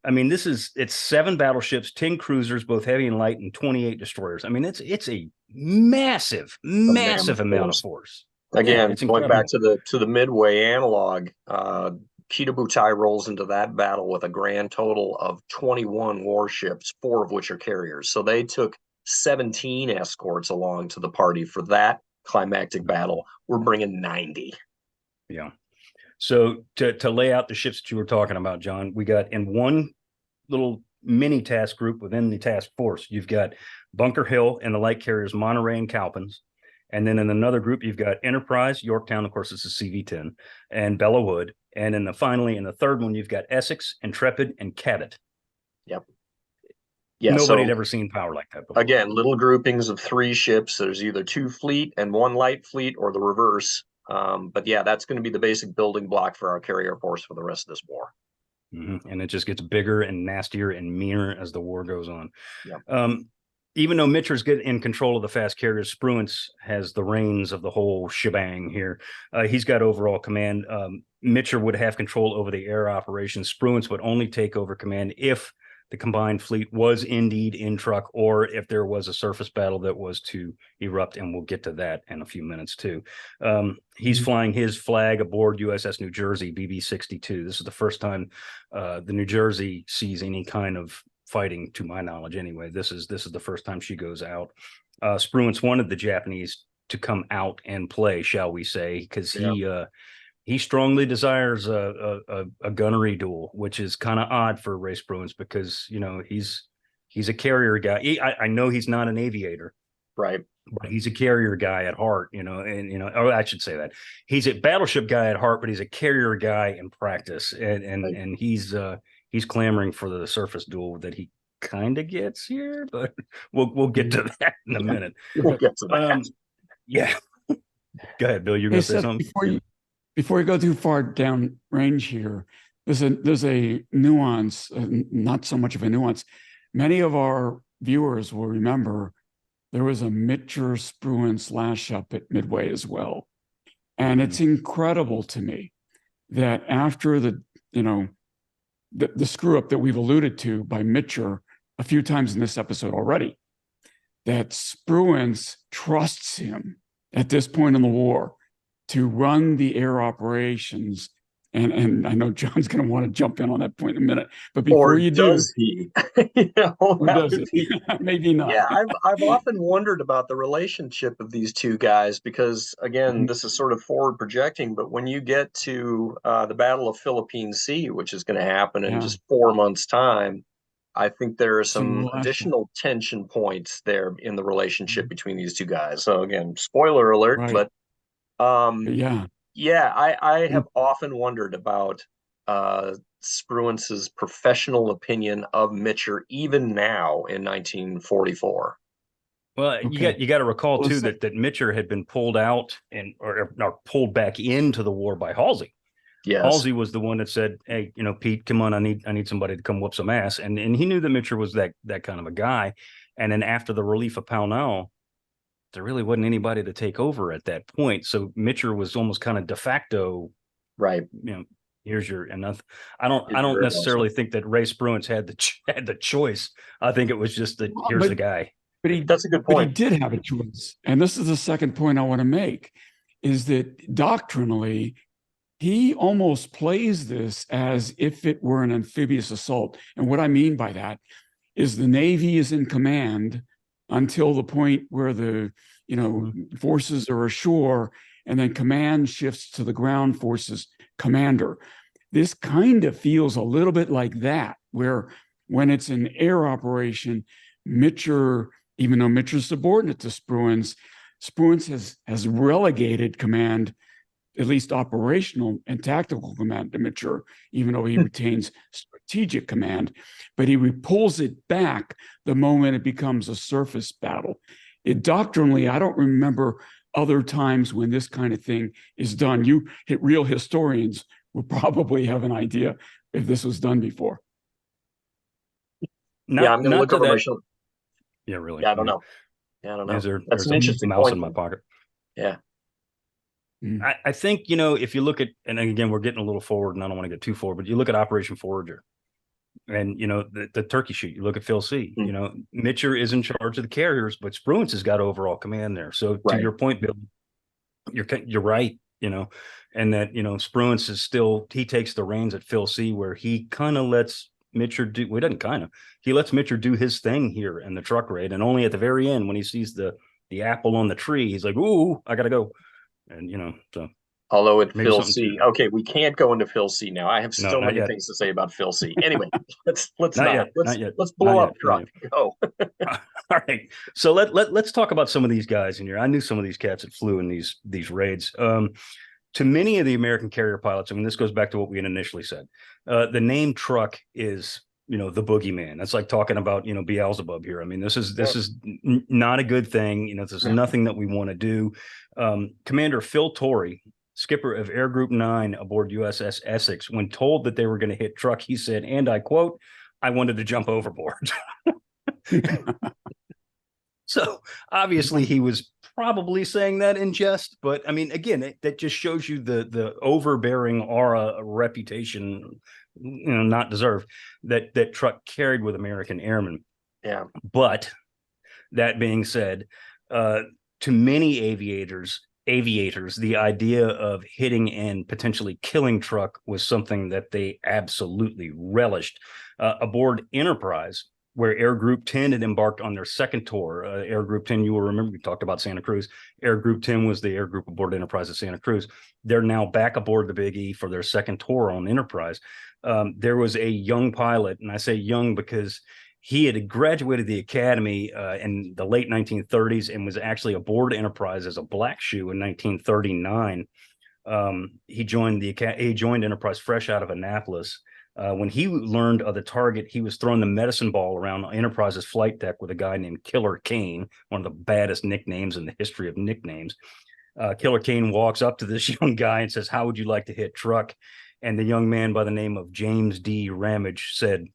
I mean, it's 7 battleships, 10 cruisers, both heavy and light, and 28 destroyers. I mean, it's a massive amount of force. Again, going back to the Midway analog, Kita rolls into that battle with a grand total of 21 warships, 4 of which are carriers. So they took 17 escorts along to the party for that climactic battle. We're bringing 90. Yeah. So to lay out the ships that you were talking about, John, we got in one little mini task group within the task force, you've got Bunker Hill and the light carriers Monterey and Cowpens. And then in another group, you've got Enterprise, Yorktown, of course, it's a CV-10, and Bella Wood. And then finally, in the third one, you've got Essex, Intrepid, and Cabot. Yep. Yeah, nobody had ever seen power like that before. Again, little groupings of 3 ships. There's either 2 fleet and 1 light fleet, or the reverse. But yeah, that's going to be the basic building block for our carrier force for the rest of this war. Mm-hmm. And it just gets bigger and nastier and meaner as the war goes on. Yep. Even though Mitscher's getting in control of the fast carriers, Spruance has the reins of the whole shebang here. He's got overall command. Mitscher would have control over the air operations. Spruance would only take over command if the combined fleet was indeed in Truk, or if there was a surface battle that was to erupt, and we'll get to that in a few minutes too. He's flying his flag aboard USS New Jersey, BB-62. This is the first time the New Jersey sees any kind of fighting, to my knowledge anyway. This is the first time she goes out. Spruance wanted the Japanese to come out and play, shall we say, because he strongly desires a gunnery duel, which is kind of odd for Ray Spruance, because he's a carrier guy. I know he's not an aviator, right? But he's a carrier guy at heart, or I should say that he's a battleship guy at heart, but he's a carrier guy in practice, and he's clamoring for the surface duel that he kind of gets here, but we'll get to that in a minute. We'll get to that. Yeah. Go ahead, Bill. You're going to say something? Before you go too far down range here, there's a nuance, not so much of a nuance. Many of our viewers will remember there was a Mitscher Spruance lash up at Midway as well. And it's incredible to me that after the screw up that we've alluded to by Mitscher a few times in this episode already, that Spruance trusts him at this point in the war to run the air operations. And I know John's going to want to jump in on that point in a minute, but before you do, does he? Maybe not. Yeah, I've often wondered about the relationship of these two guys, because again, this is sort of forward projecting, but when you get to the Battle of Philippine Sea, which is going to happen in just 4 months' time, I think there are some additional tension points there in the relationship between these two guys. So again, spoiler alert, but I have often wondered about Spruance's professional opinion of Mitscher, even now in 1944. Well, you got to recall too that Mitscher had been pulled out or pulled back into the war by Halsey. Yes. Halsey was the one that said, "Hey, Pete, come on, I need somebody to come whoop some ass," and he knew that Mitscher was that kind of a guy. And then after the relief of Pownal, there really wasn't anybody to take over at that point. So Mitscher was almost kind of de facto, right? Here's your enough. I don't necessarily think that Ray Spruance had the choice. I think it was just that here's the guy. But that's a good point. But he did have a choice, and this is the second point I want to make: is that doctrinally, he almost plays this as if it were an amphibious assault. And what I mean by that is the Navy is in command until the point where the forces are ashore, and then command shifts to the ground forces commander. This kind of feels a little bit like that, where when it's an air operation, Mitscher, even though Mitscher's subordinate to Spruance has relegated command, at least operational and tactical command, to Mitscher, even though he retains strategic command, but he pulls it back the moment it becomes a surface battle. Doctrinally, I don't remember other times when this kind of thing is done. Real historians will probably have an idea if this was done before. I'm going to look over my shoulder. Yeah, really. Yeah, I don't know. That's an interesting mouse point. in my pocket. Yeah. I think, you know, if you look at, and again, we're getting a little forward and I don't want to get too forward, but you look at Operation Forager and, you know, the turkey shoot, you look at Phil C, you know, Mitscher is in charge of the carriers, but Spruance has got overall command there. So to your point, Bill, you're right, you know, and that, you know, Spruance is still, he takes the reins at Phil C, where he kind of lets Mitscher do, well, he doesn't kind of, he lets Mitscher do his thing here in the Truk raid. And only at the very end, when he sees the apple on the tree, he's like, ooh, I got to go. And, you know, so. Although at Phil C, okay, we can't go into Phil C now. I have so many yet. things to say about Phil C. Anyway, let's not yet. Let's blow up Truk. Go. All right. So let's talk about some of these guys in here. I knew some of these cats that flew in these raids. To many of the American carrier pilots, I mean, this goes back to what we had initially said. The name Truk is, you know, the boogeyman. That's like talking about, you know, Beelzebub here. I mean, this is not a good thing. You know, this is nothing that we want to do. Commander Phil Torrey, skipper of Air Group 9 aboard USS Essex, when told that they were going to hit Truk, he said, and I quote, "I wanted to jump overboard." So obviously he was probably saying that in jest, but I mean, again, that just shows you the overbearing aura, reputation, you know, not deserved, that Truk carried with American airmen. Yeah. But that being said, to many aviators, the idea of hitting and potentially killing Truk was something that they absolutely relished. Aboard Enterprise, where Air Group 10 had embarked on their second tour. Air Group 10, you will remember, we talked about Santa Cruz. Air Group 10 was the air group aboard Enterprise at Santa Cruz. They're now back aboard the Big E for their second tour on Enterprise. There was a young pilot, and I say young because he had graduated the academy in the late 1930s and was actually aboard Enterprise as a black shoe in 1939. He joined Enterprise fresh out of Annapolis. When he learned of the target, he was throwing the medicine ball around Enterprise's flight deck with a guy named Killer Kane, one of the baddest nicknames in the history of nicknames. Killer Kane walks up to this young guy and says, "How would you like to hit Truk?" And the young man by the name of James D. Ramage said,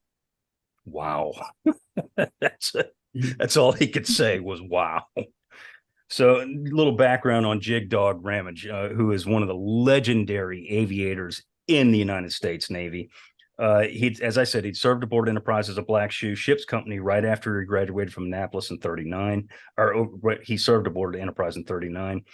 "Wow." That's all he could say was wow. So a little background on Jig Dog Ramage, who is one of the legendary aviators in the United States Navy. As I said, he'd served aboard Enterprise as a black shoe ship's company right after he graduated from Annapolis in 39, or he served aboard Enterprise in 39.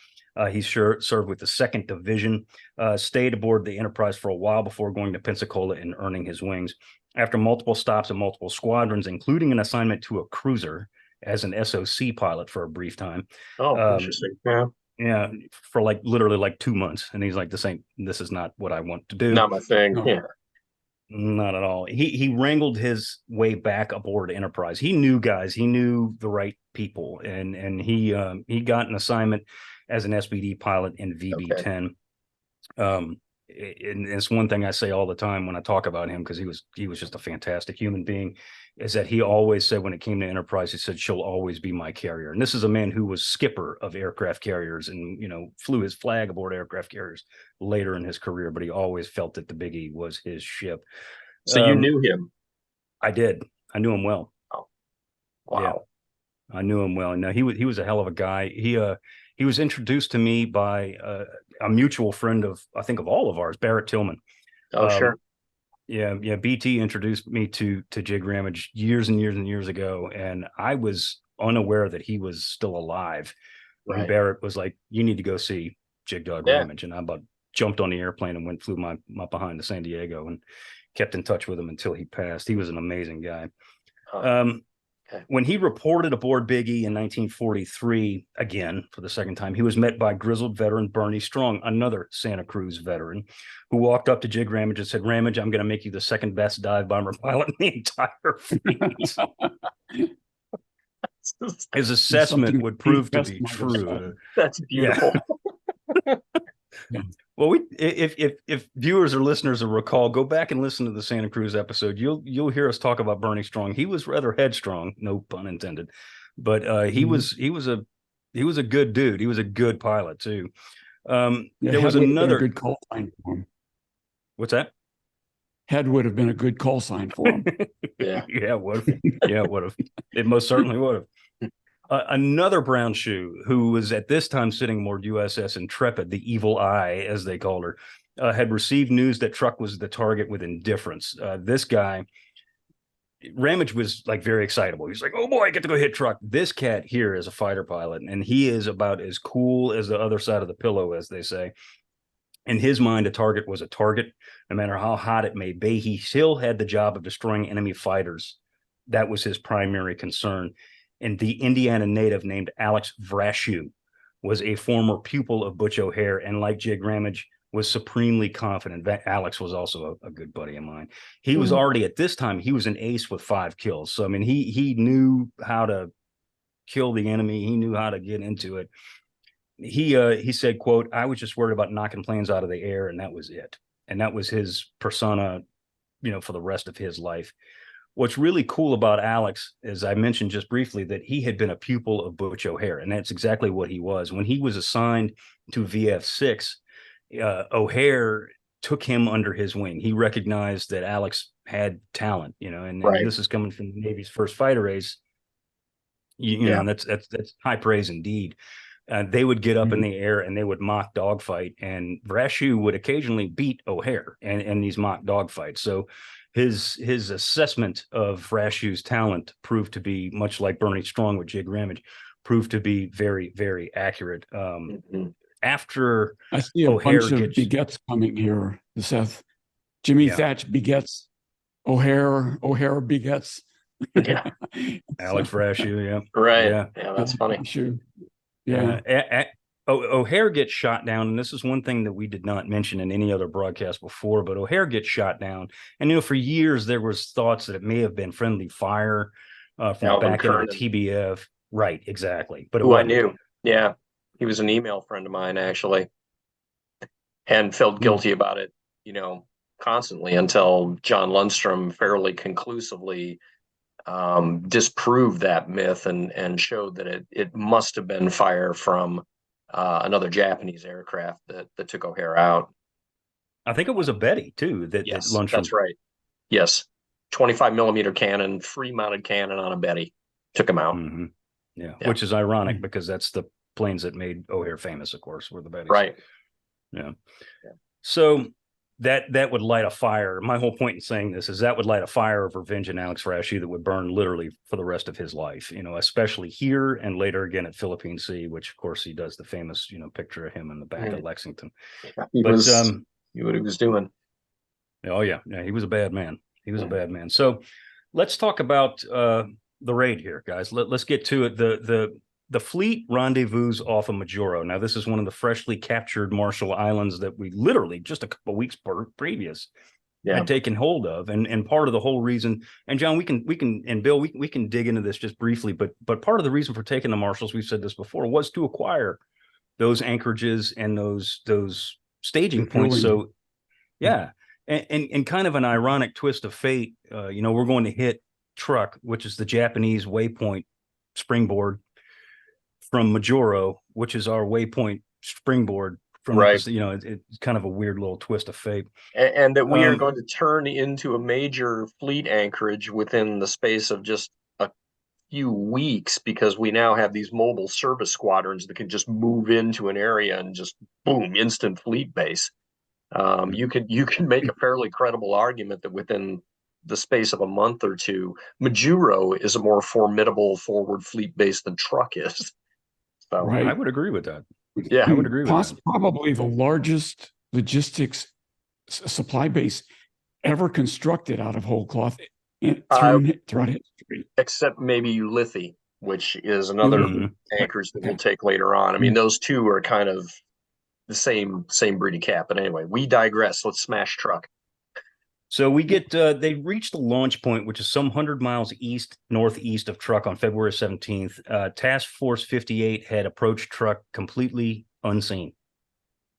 He served with the 2nd Division, stayed aboard the Enterprise for a while before going to Pensacola and earning his wings. After multiple stops and multiple squadrons, including an assignment to a cruiser as an SOC pilot for a brief time. Oh, interesting. Yeah. Yeah, for literally 2 months. And he's like, this is not what I want to do. Not my thing. No. Yeah. Not at all. He wrangled his way back aboard Enterprise. He knew guys. He knew the right people, and he got an assignment as an SBD pilot in VB-10. And it's one thing I say all the time when I talk about him, because he was just a fantastic human being, is that he always said when it came to Enterprise, he said, "She'll always be my carrier." And this is a man who was skipper of aircraft carriers and, you know, flew his flag aboard aircraft carriers later in his career, but he always felt that the Big E was his ship. So you knew him? I did. I knew him well. Oh, wow. Yeah, I knew him well. No, he was a hell of a guy. He was introduced to me by a mutual friend of, I think, of all of ours, Barrett Tillman. Oh, sure. Yeah. BT introduced me to Jig Ramage years and years and years ago, and I was unaware that he was still alive. Right. When Barrett was like, "You need to go see Jig Dog Ramage," and I about jumped on the airplane and flew my behind to San Diego and kept in touch with him until he passed. He was an amazing guy. When he reported aboard Big E in 1943, again, for the second time, he was met by grizzled veteran Bernie Strong, another Santa Cruz veteran, who walked up to Jig Ramage and said, "Ramage, I'm going to make you the second best dive bomber pilot in the entire fleet." His assessment would prove to be true. That's beautiful. Yeah. Well, if viewers or listeners will recall, go back and listen to the Santa Cruz episode. You'll hear us talk about Bernie Strong. He was rather headstrong, no pun intended, but he was a good dude. He was a good pilot too. There was another good call sign for him. What's that? Head would have been a good call sign for him. Yeah, it would have. Yeah, it would have. It most certainly would have. Another brown shoe who was at this time sitting aboard USS Intrepid, the Evil Eye, as they called her, had received news that Truk was the target with indifference. This guy, Ramage, was like very excitable. He's like, "Oh boy, I get to go hit Truk." This cat here is a fighter pilot, and he is about as cool as the other side of the pillow, as they say. In his mind, a target was a target, no matter how hot it may be. He still had the job of destroying enemy fighters. That was his primary concern. And the Indiana native named Alex Vrashew was a former pupil of Butch O'Hare, and like Jig Ramage, was supremely confident. Alex was also a good buddy of mine. He was already, at this time, he was an ace with 5 kills. So, I mean, he knew how to kill the enemy. He knew how to get into it. He said, quote, "I was just worried about knocking planes out of the air, and that was it." And that was his persona, for the rest of his life. What's really cool about Alex, as I mentioned just briefly, that he had been a pupil of Butch O'Hare, and that's exactly what he was. When he was assigned to VF6, O'Hare took him under his wing. He recognized that Alex had talent, and this is coming from the Navy's first fighter ace. You know, that's high praise indeed. They would get up in the air and they would mock dogfight, and Vrashew would occasionally beat O'Hare in these mock dogfights. So his assessment of Vrashew's talent proved to be, much like Bernie Strong with Jig Ramage, proved to be very, very accurate. After I see a bunch of begets coming here, Seth. Jimmy Thatch begets O'Hare. O'Hare begets Alex Vrashew. Right. Yeah, that's funny. O'Hare gets shot down, and this is one thing that we did not mention in any other broadcast before, but O'Hare gets shot down, and for years there was thoughts that it may have been friendly fire from the back end of the TBF. Right, exactly. But I knew. Yeah, he was an email friend of mine, actually, and felt guilty about it, constantly, until John Lundstrom fairly conclusively disproved that myth and showed that it must have been fire from another Japanese aircraft that took O'Hare out. I think it was a Betty too. Yes, that's right. Yes, 25 millimeter cannon, free mounted cannon on a Betty, took him out. Yeah, which is ironic because that's the planes that made O'Hare famous, of course, were the Bettys. Right. Yeah. So that would light a fire. My whole point in saying this is that would light a fire of revenge in Alex Vrashew that would burn literally for the rest of his life, especially here and later again at Philippine Sea, which of course he does the famous, picture of him in the back of Lexington. He knew what he was doing. Oh yeah. He was a bad man. He was a bad man. So let's talk about the raid here, guys. Let's get to it. The fleet rendezvous off of Majuro. Now, this is one of the freshly captured Marshall Islands that we literally just a couple of weeks previous had taken hold of, and part of the whole reason. And John, we can, and Bill, we can dig into this just briefly, but part of the reason for taking the Marshalls, we've said this before, was to acquire those anchorages and those staging points. So, and kind of an ironic twist of fate. We're going to hit Truk, which is the Japanese waypoint springboard, from Majuro, which is our waypoint springboard from it's kind of a weird little twist of fate. And that we are going to turn into a major fleet anchorage within the space of just a few weeks, because we now have these mobile service squadrons that can just move into an area and just boom, instant fleet base. You can make a fairly credible argument that within the space of a month or two, Majuro is a more formidable forward fleet base than Truk is. So, I would agree with that. Yeah, I would agree with that. Probably the largest logistics supply base ever constructed out of whole cloth throughout history. Except maybe Ulithi, which is another anchorage that we'll take later on. I mean, those two are kind of the same breeding cat. But anyway, we digress. Let's smash Truk. So we get, they reached the launch point, which is some 100 miles northeast of Truk on February 17th. Task Force 58 had approached Truk completely unseen.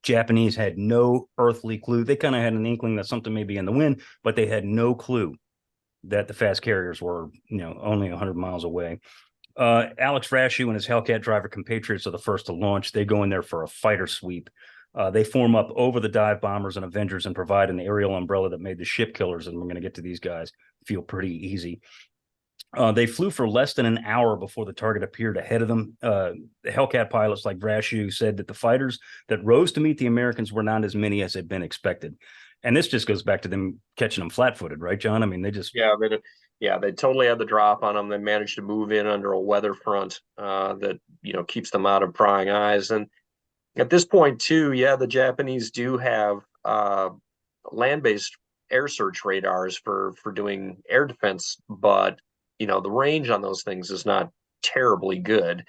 Japanese had no earthly clue. They kind of had an inkling that something may be in the wind, but they had no clue that the fast carriers were, only 100 miles away. Alex Vrashew and his Hellcat driver compatriots are the first to launch. They go in there for a fighter sweep. They form up over the dive bombers and Avengers and provide an aerial umbrella that made the ship killers, and we're going to get to these guys, feel pretty easy. They flew for less than an hour before the target appeared ahead of them. The Hellcat pilots like Vrashew said that the fighters that rose to meet the Americans were not as many as had been expected. And this just goes back to them catching them flat-footed, right, John? I mean, they just... they totally had the drop on them. They managed to move in under a weather front that, keeps them out of prying eyes. And at this point, too, the Japanese do have land-based air search radars for doing air defense, but the range on those things is not terribly good.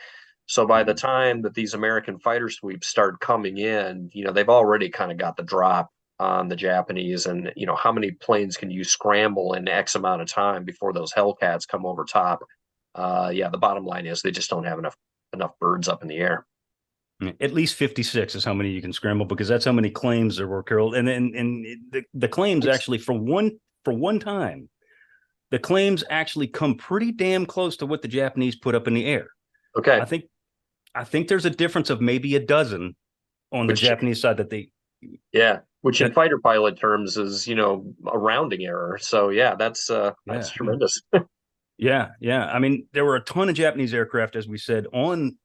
So by the time that these American fighter sweeps start coming in, they've already kind of got the drop on the Japanese. And how many planes can you scramble in X amount of time before those Hellcats come over top? The bottom line is they just don't have enough birds up in the air. At least 56 is how many you can scramble, because that's how many claims there were, Carol. And the claims actually for one time, the claims actually come pretty damn close to what the Japanese put up in the air. Okay. I think there's a difference of maybe a dozen on the Japanese side that they... which in fighter pilot terms is, a rounding error. So that's tremendous. I mean, there were a ton of Japanese aircraft, as we said, in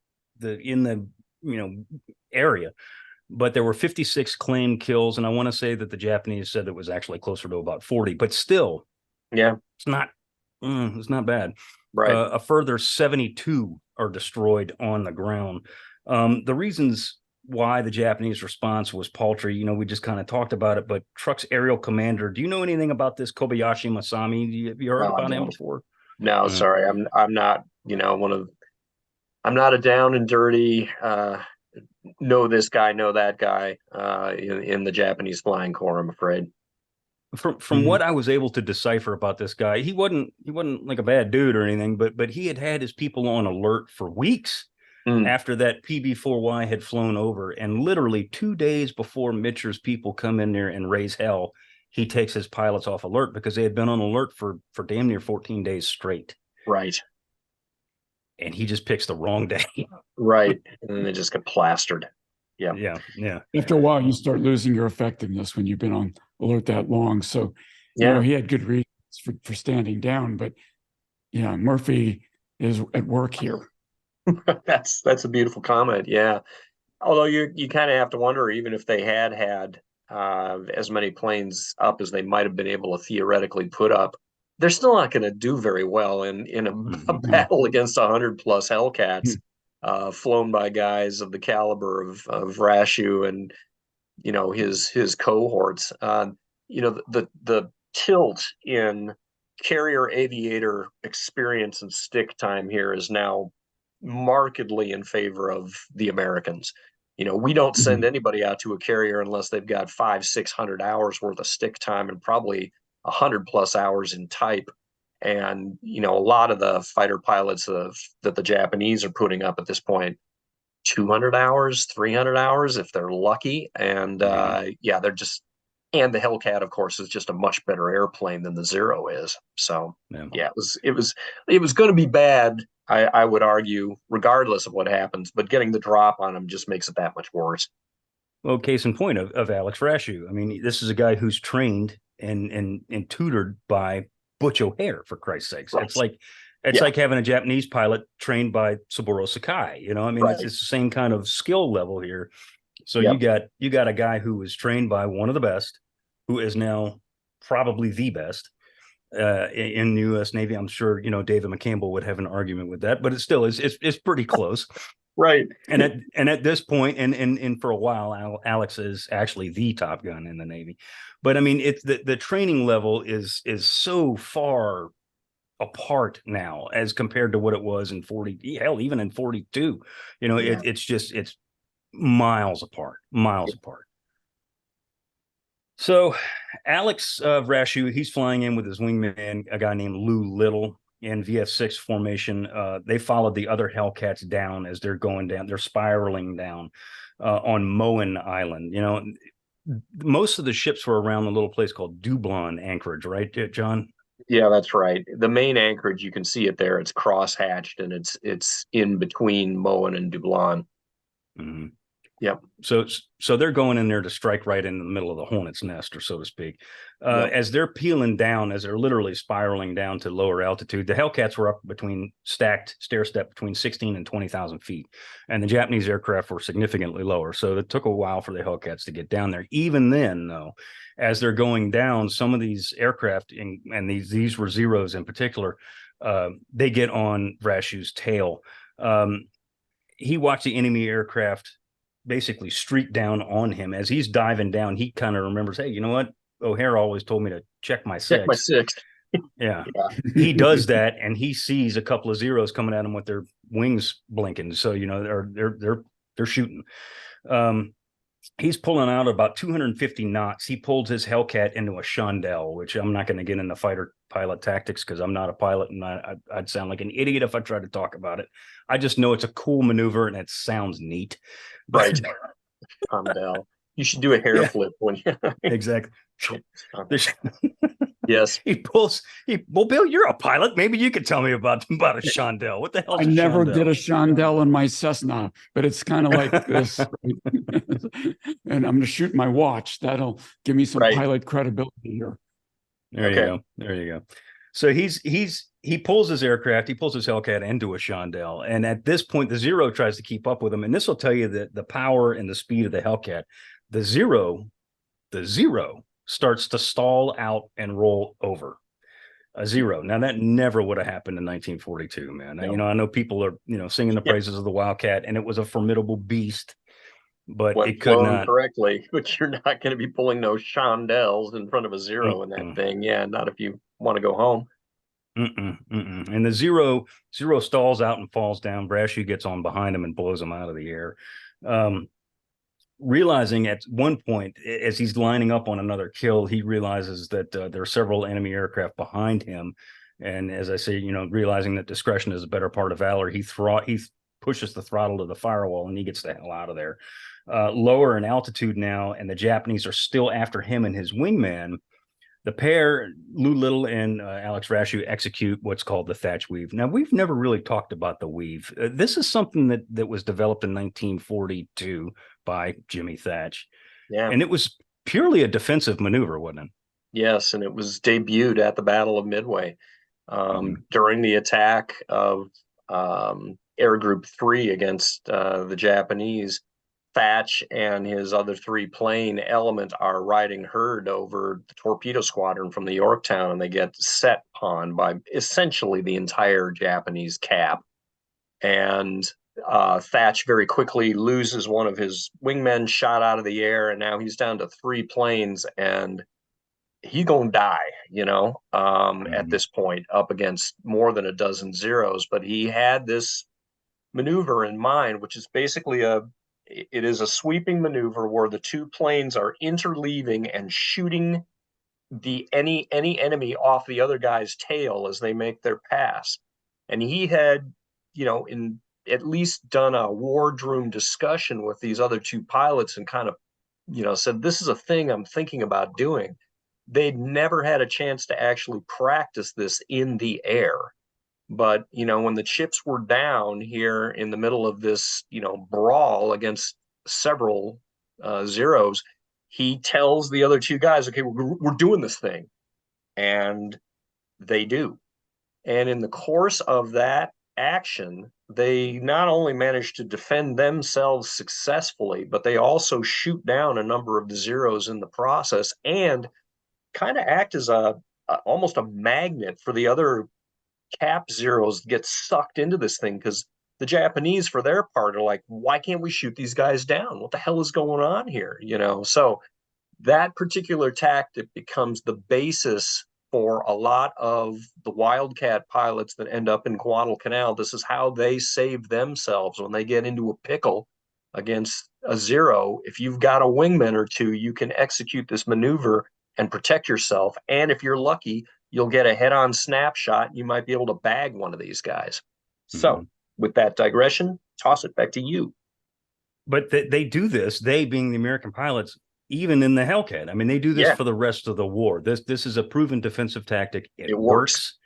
the area, but there were 56 claimed kills, and I want to say that the Japanese said it was actually closer to about 40, but still, it's not bad. Right. A further 72 are destroyed on the ground. The reasons why the Japanese response was paltry, we just kind of talked about it, but Truk's aerial commander, do you know anything about this Kobayashi Masami? Have you heard about him before? No, sorry. I'm not, I'm not a down and dirty, know this guy, know that guy in the Japanese flying corps, I'm afraid. From what I was able to decipher about this guy, he wasn't like a bad dude or anything, but he had his people on alert for weeks after that PB-4Y had flown over, and literally 2 days before Mitscher's people come in there and raise hell, he takes his pilots off alert because they had been on alert for damn near 14 days straight. Right. And he just picks the wrong day. Right. And then they just get plastered. Yeah. After a while, you start losing your effectiveness when you've been on alert that long. So, he had good reasons for standing down, but Murphy is at work here. That's a beautiful comment. Yeah. Although you kind of have to wonder, even if they had as many planes up as they might have been able to theoretically put up, they're still not going to do very well in a battle against 100+ Hellcats flown by guys of the caliber of Vrashew and his cohorts. The tilt in carrier aviator experience and stick time here is now markedly in favor of the Americans. We don't send anybody out to a carrier unless they've got 500-600 hours worth of stick time and probably 100+ hours in type. And a lot of the fighter pilots that the Japanese are putting up at this point, 200 hours, 300 hours if they're lucky. And they're just, and the Hellcat, of course, is just a much better airplane than the Zero is. So it was going to be bad, I would argue, regardless of what happens, but getting the drop on them just makes it that much worse. Well, case in point of Alex Vrashew. I mean, this is a guy who's trained and tutored by Butch O'Hare, for Christ's sakes. Right. It's like having a Japanese pilot trained by Saburo Sakai. I mean, it's the same kind of skill level here. So you got a guy who was trained by one of the best, who is now probably the best in the U.S. Navy. I'm sure David McCampbell would have an argument with that, but it's pretty close. Right. And at this point, and for a while, Alex is actually the top gun in the Navy. But I mean, it's the training level is so far apart now as compared to what it was in 40, hell, even in 42. It's miles apart. So Alex Vrashew, he's flying in with his wingman, a guy named Lou Little, in VF6 formation. They followed the other Hellcats down as they're going down. They're spiraling down on Moen Island. Most of the ships were around a little place called Dublon Anchorage, right, John? Yeah, that's right. The main anchorage, you can see it there. It's cross-hatched, and it's in between Moen and Dublon. Mm-hmm. Yep. So they're going in there to strike right in the middle of the hornet's nest, or so to speak. As they're peeling down, as they're literally spiraling down to lower altitude, the Hellcats were up between stacked stair step between 16 and 20,000 feet, and the Japanese aircraft were significantly lower. So it took a while for the Hellcats to get down there. Even then, though, as they're going down, some of these aircraft, and these were Zeros in particular, they get on Vrashu's tail. He watched the enemy aircraft basically streak down on him. As he's diving down, he kind of remembers, hey, you know what? O'Hare always told me to check my six. Check my six. Yeah. He does that, and he sees a couple of Zeros coming at him with their wings blinking. So, you know, they're shooting. He's pulling out about 250 knots. He pulls his Hellcat into a chandelle, which I'm not going to get into fighter pilot tactics because I'm not a pilot, and I'd sound like an idiot if I tried to talk about it. I just know it's a cool maneuver and it sounds neat. Right. Chandelle. You should do a hair flip when you exactly. Yes. Well, Bill, you're a pilot. Maybe you could tell me about a chandelle. What the hell? I never did a chandelle in my Cessna, but it's kind of like this. Right? And I'm going to shoot my watch. That'll give me some pilot credibility here. There you go. There you go. So he pulls his aircraft, he pulls his Hellcat into a chandelle. And at this point, the Zero tries to keep up with him. And this will tell you that the power and the speed of the Hellcat. The Zero starts to stall out and roll over. A Zero. Now, that never would have happened in 1942, man. No. You know, I know people are, you know, singing the praises of the Wildcat, and it was a formidable beast, but it could not correctly. But you're not going to be pulling those chandelles in front of a Zero in that thing. Yeah, not if you want to go home. And the Zero stalls out and falls down. Vrashu gets on behind him and blows him out of the air. Realizing at one point, as he's lining up on another kill, he realizes that there are several enemy aircraft behind him. And as I say, you know, realizing that discretion is a better part of valor, he pushes the throttle to the firewall and he gets the hell out of there. Lower in altitude now, and the Japanese are still after him and his wingman. The pair, Lou Little and Alex Vrashu, execute what's called the Thatch Weave. Now, we've never really talked about the weave. This is something that was developed in 1942 by Jimmy Thatch. Yeah. And it was purely a defensive maneuver, wasn't it? Yes, and it was debuted at the Battle of Midway during the attack of Air Group 3 against the Japanese. Thatch and his other three plane element are riding herd over the torpedo squadron from the Yorktown, and they get set upon by essentially the entire Japanese cap. And Thatch very quickly loses one of his wingmen, shot out of the air, and now he's down to 3 planes, and he's gonna die, you know, at this point, up against more than a dozen Zeros. But he had this maneuver in mind, which is basically it is a sweeping maneuver where the 2 planes are interleaving and shooting any enemy off the other guy's tail as they make their pass. And he had, you know, at least done a wardroom discussion with these other 2 pilots and kind of, you know, said, this is a thing I'm thinking about doing. They'd never had a chance to actually practice this in the air. But, you know, when the chips were down here in the middle of this, you know, brawl against several Zeros, he tells the other 2 guys, okay, we're doing this thing. And they do. And in the course of that action, they not only managed to defend themselves successfully, but they also shoot down a number of the Zeros in the process and kind of act as almost a magnet for the other cap Zeros get sucked into this thing, because the Japanese, for their part, are like, why can't we shoot these guys down? What the hell is going on here? You know, so that particular tactic becomes the basis for a lot of the Wildcat pilots that end up in Guadalcanal. This is how they save themselves when they get into a pickle against a Zero. If you've got a wingman or 2, you can execute this maneuver and protect yourself. And if you're lucky, you'll get a head-on snapshot. You might be able to bag one of these guys. So with that digression, toss it back to you. But they do this, they being the American pilots, even in the Hellcat. I mean, they do this for the rest of the war. This is a proven defensive tactic. It works.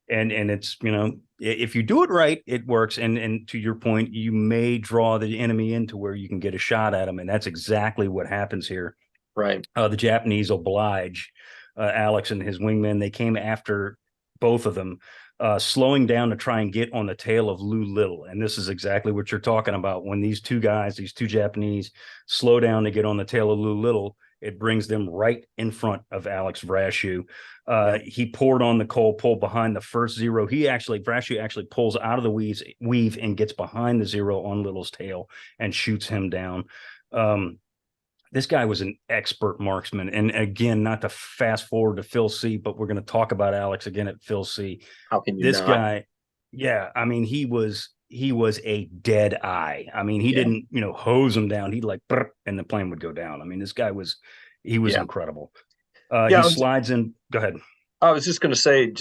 And it's, you know, if you do it right, it works. And to your point, you may draw the enemy into where you can get a shot at them, and that's exactly what happens here. Right. The Japanese oblige Alex and his wingmen. They came after both of them, slowing down to try and get on the tail of Lou Little. And this is exactly what you're talking about. When these two guys, these two Japanese, slow down to get on the tail of Lou Little, it brings them right in front of Alex Vrashew. He poured on the coal, pulled behind the first Zero. Vrashew actually pulls out of the weave and gets behind the Zero on Little's tail and shoots him down. This guy was an expert marksman. And again, not to fast forward to Phil C, but we're going to talk about Alex again at Phil C. How can you this not? Guy, yeah, I mean, he was a dead eye. I mean, he didn't, hose him down. He'd like, and the plane would go down. I mean, this guy was incredible. He slides in. Go ahead. I was just going to say,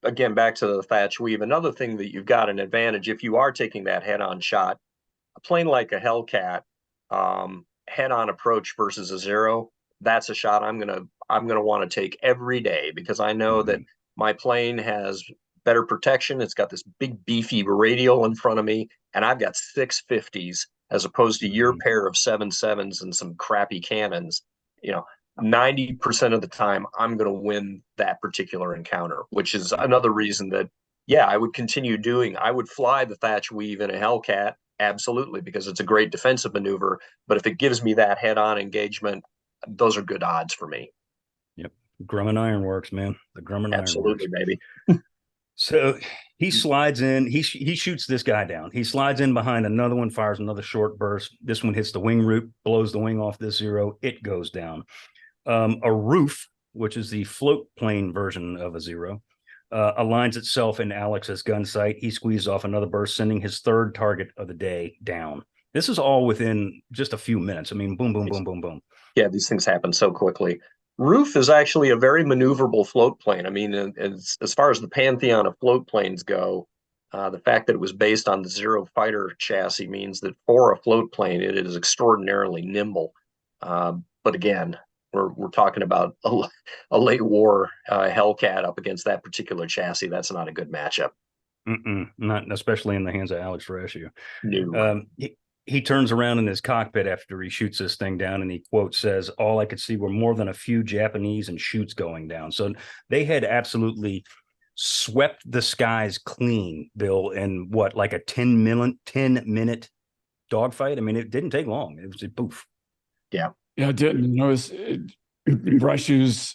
again, back to the Thatch Weave. Another thing that you've got an advantage if you are taking that head-on shot. A plane like a Hellcat, head-on approach versus a Zero, that's a shot I'm gonna want to take every day, because I know that my plane has better protection. It's got this big beefy radial in front of me, and I've got 650s as opposed to your pair of 7.7s and some crappy cannons. 90% of the time I'm going to win that particular encounter, which is another reason that I would continue doing. I would fly the Thatch Weave in a Hellcat. Absolutely, because it's a great defensive maneuver. But if it gives me that head-on engagement, those are good odds for me. Yep. Grumman Iron Works, man. The Grumman Iron Works. Absolutely, baby. So he slides in. He shoots this guy down. He slides in behind another one, fires another short burst. This one hits the wing root, blows the wing off this Zero. It goes down. A Roof, which is the float plane version of a Zero, aligns itself in Alex's gun sight. He squeezes off another burst, sending his third target of the day down. This is all within just a few minutes. I mean, boom, boom, boom, boom, boom. Yeah, these things happen so quickly. Roof is actually a very maneuverable float plane. I mean, as far as the pantheon of float planes go, the fact that it was based on the Zero fighter chassis means that for a float plane, it is extraordinarily nimble. But again, we're talking about a late war Hellcat up against that particular chassis. That's not a good matchup. Not especially in the hands of Alex Vrashew. No. He turns around in his cockpit after he shoots this thing down, and he quote says, "All I could see were more than a few Japanese and chutes going down." So they had absolutely swept the skies clean, Bill, in what, like a 10-minute dogfight? I mean, it didn't take long. It was a poof. Yeah. Yeah, it didn't. Vrashew's,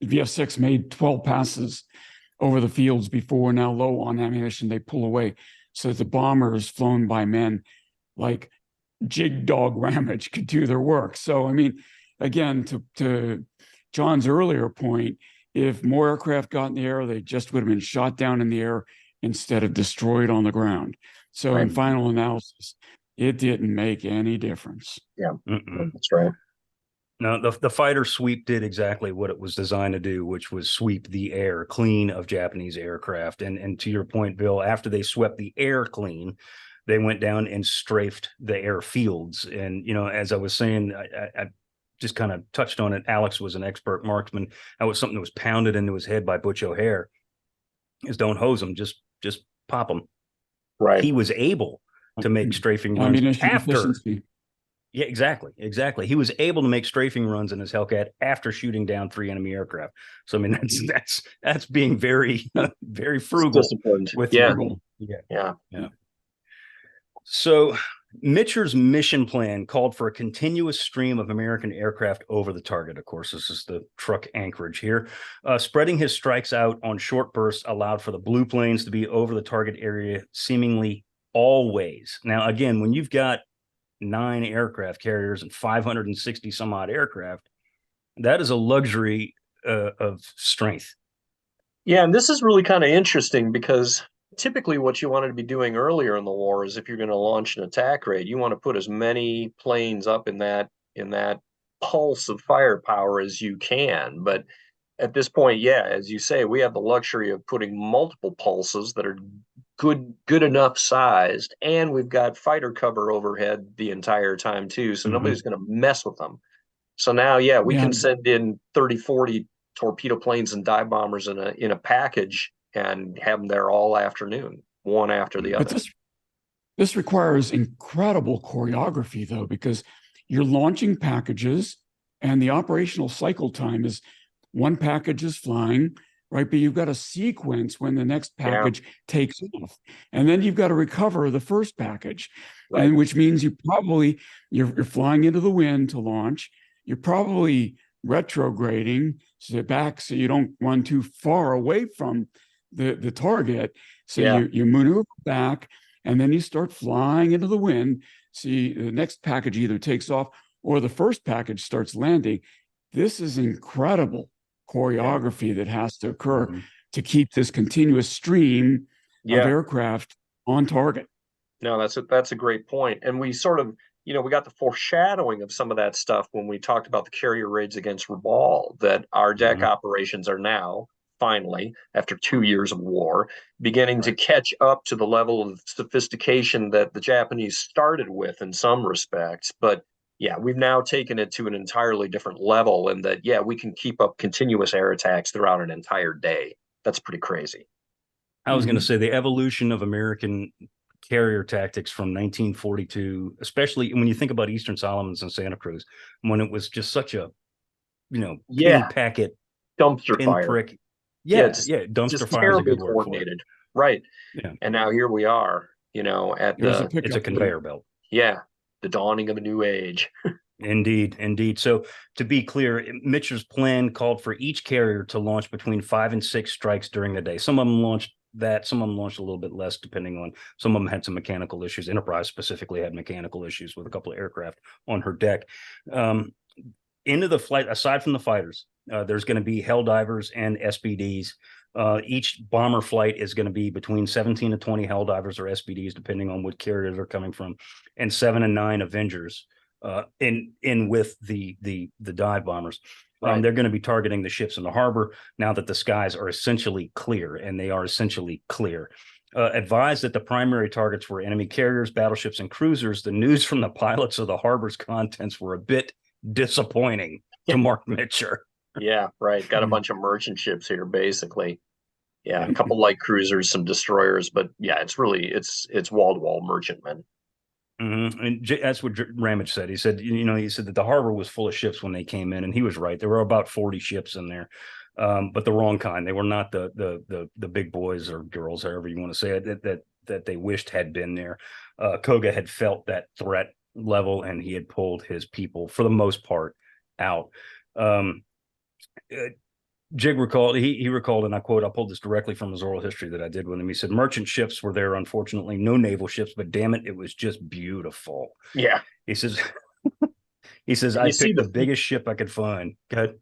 VF6 made 12 passes over the fields before. Now low on ammunition, they pull away. So the bombers flown by men like Jig Dog Ramage could do their work. So, I mean, again, to John's earlier point, if more aircraft got in the air, they just would have been shot down in the air instead of destroyed on the ground. So in final analysis, it didn't make any difference. Yeah, that's right. No, the fighter sweep did exactly what it was designed to do, which was sweep the air clean of Japanese aircraft. And to your point, Bill, after they swept the air clean, they went down and strafed the airfields. And, as I was saying, I just kind of touched on it. Alex was an expert marksman. That was something that was pounded into his head by Butch O'Hare, is don't hose them, just pop them. Right. He was able to make strafing runs after. Efficiency. Yeah, exactly. He was able to make strafing runs in his Hellcat after shooting down 3 enemy aircraft. So I mean, that's being very very frugal with frugal. Yeah. So Mitscher's mission plan called for a continuous stream of American aircraft over the target. Of course, this is the Truk anchorage here. Spreading his strikes out on short bursts allowed for the blue planes to be over the target area seemingly always. Now, again, when you've got 9 aircraft carriers and 560 some odd aircraft, that is a luxury of strength. Yeah, and this is really kind of interesting because typically what you wanted to be doing earlier in the war is if you're going to launch an attack raid, you want to put as many planes up in that pulse of firepower as you can. But at this point, as you say, we have the luxury of putting multiple pulses that are good enough sized, and we've got fighter cover overhead the entire time too, so nobody's going to mess with them. So now we can send in 30-40 torpedo planes and dive bombers in a package and have them there all afternoon, one after the other. This requires incredible choreography, though, because you're launching packages and the operational cycle time is one package is flying, right? But you've got a sequence when the next package takes off. And then you've got to recover the first package, and which means you're flying into the wind to launch. You're probably retrograding back so you don't run too far away from the target. So you maneuver back, and then you start flying into the wind. See, the next package either takes off or the first package starts landing. This is incredible choreography that has to occur to keep this continuous stream of aircraft on target. No, that's a great point. And we sort of, we got the foreshadowing of some of that stuff when we talked about the carrier raids against Rabaul, that our deck operations are now, finally, after 2 years of war, beginning to catch up to the level of sophistication that the Japanese started with in some respects. But yeah, we've now taken it to an entirely different level, and that, we can keep up continuous air attacks throughout an entire day. That's pretty crazy. I was going to say the evolution of American carrier tactics from 1942, especially when you think about Eastern Solomons and Santa Cruz, when it was just such a, pin packet, dumpster fire. Prick. Dumpster fire is a good word coordinated. Right. Yeah. And now here we are, it's a conveyor belt. Yeah. The dawning of a new age. Indeed. So to be clear, Mitscher's plan called for each carrier to launch between 5 and 6 strikes during the day. Some of them launched that, some of them launched a little bit less, depending on, some of them had some mechanical issues. Enterprise specifically had mechanical issues with a couple of aircraft on her deck. Into the flight, aside from the fighters, there's going to be Helldivers and SBDs. Each bomber flight is going to be between 17 and 20 Helldivers or SBDs, depending on what carrier they're coming from, and 7 and 9 Avengers in with the dive bombers. They're going to be targeting the ships in the harbor now that the skies are essentially clear, and they are essentially clear. Advised that the primary targets were enemy carriers, battleships, and cruisers. The news from the pilots of the harbor's contents were a bit disappointing to Marc Mitscher. Yeah, right. Got a bunch of merchant ships here, basically. Yeah, a couple light cruisers, some destroyers, but it's wall-to-wall merchantmen. And that's what Ramage said. He said, he said that the harbor was full of ships when they came in, and he was right. There were about 40 ships in there, but the wrong kind. They were not the big boys or girls, however you want to say it, that they wished had been there. Koga had felt that threat level, and he had pulled his people for the most part out. Jig recalled, he recalled, and I quote, I pulled this directly from his oral history that I did with him. He said, merchant ships were there, unfortunately, no naval ships, but damn it, it was just beautiful. Yeah. He says, I picked the biggest ship I could find. Go ahead.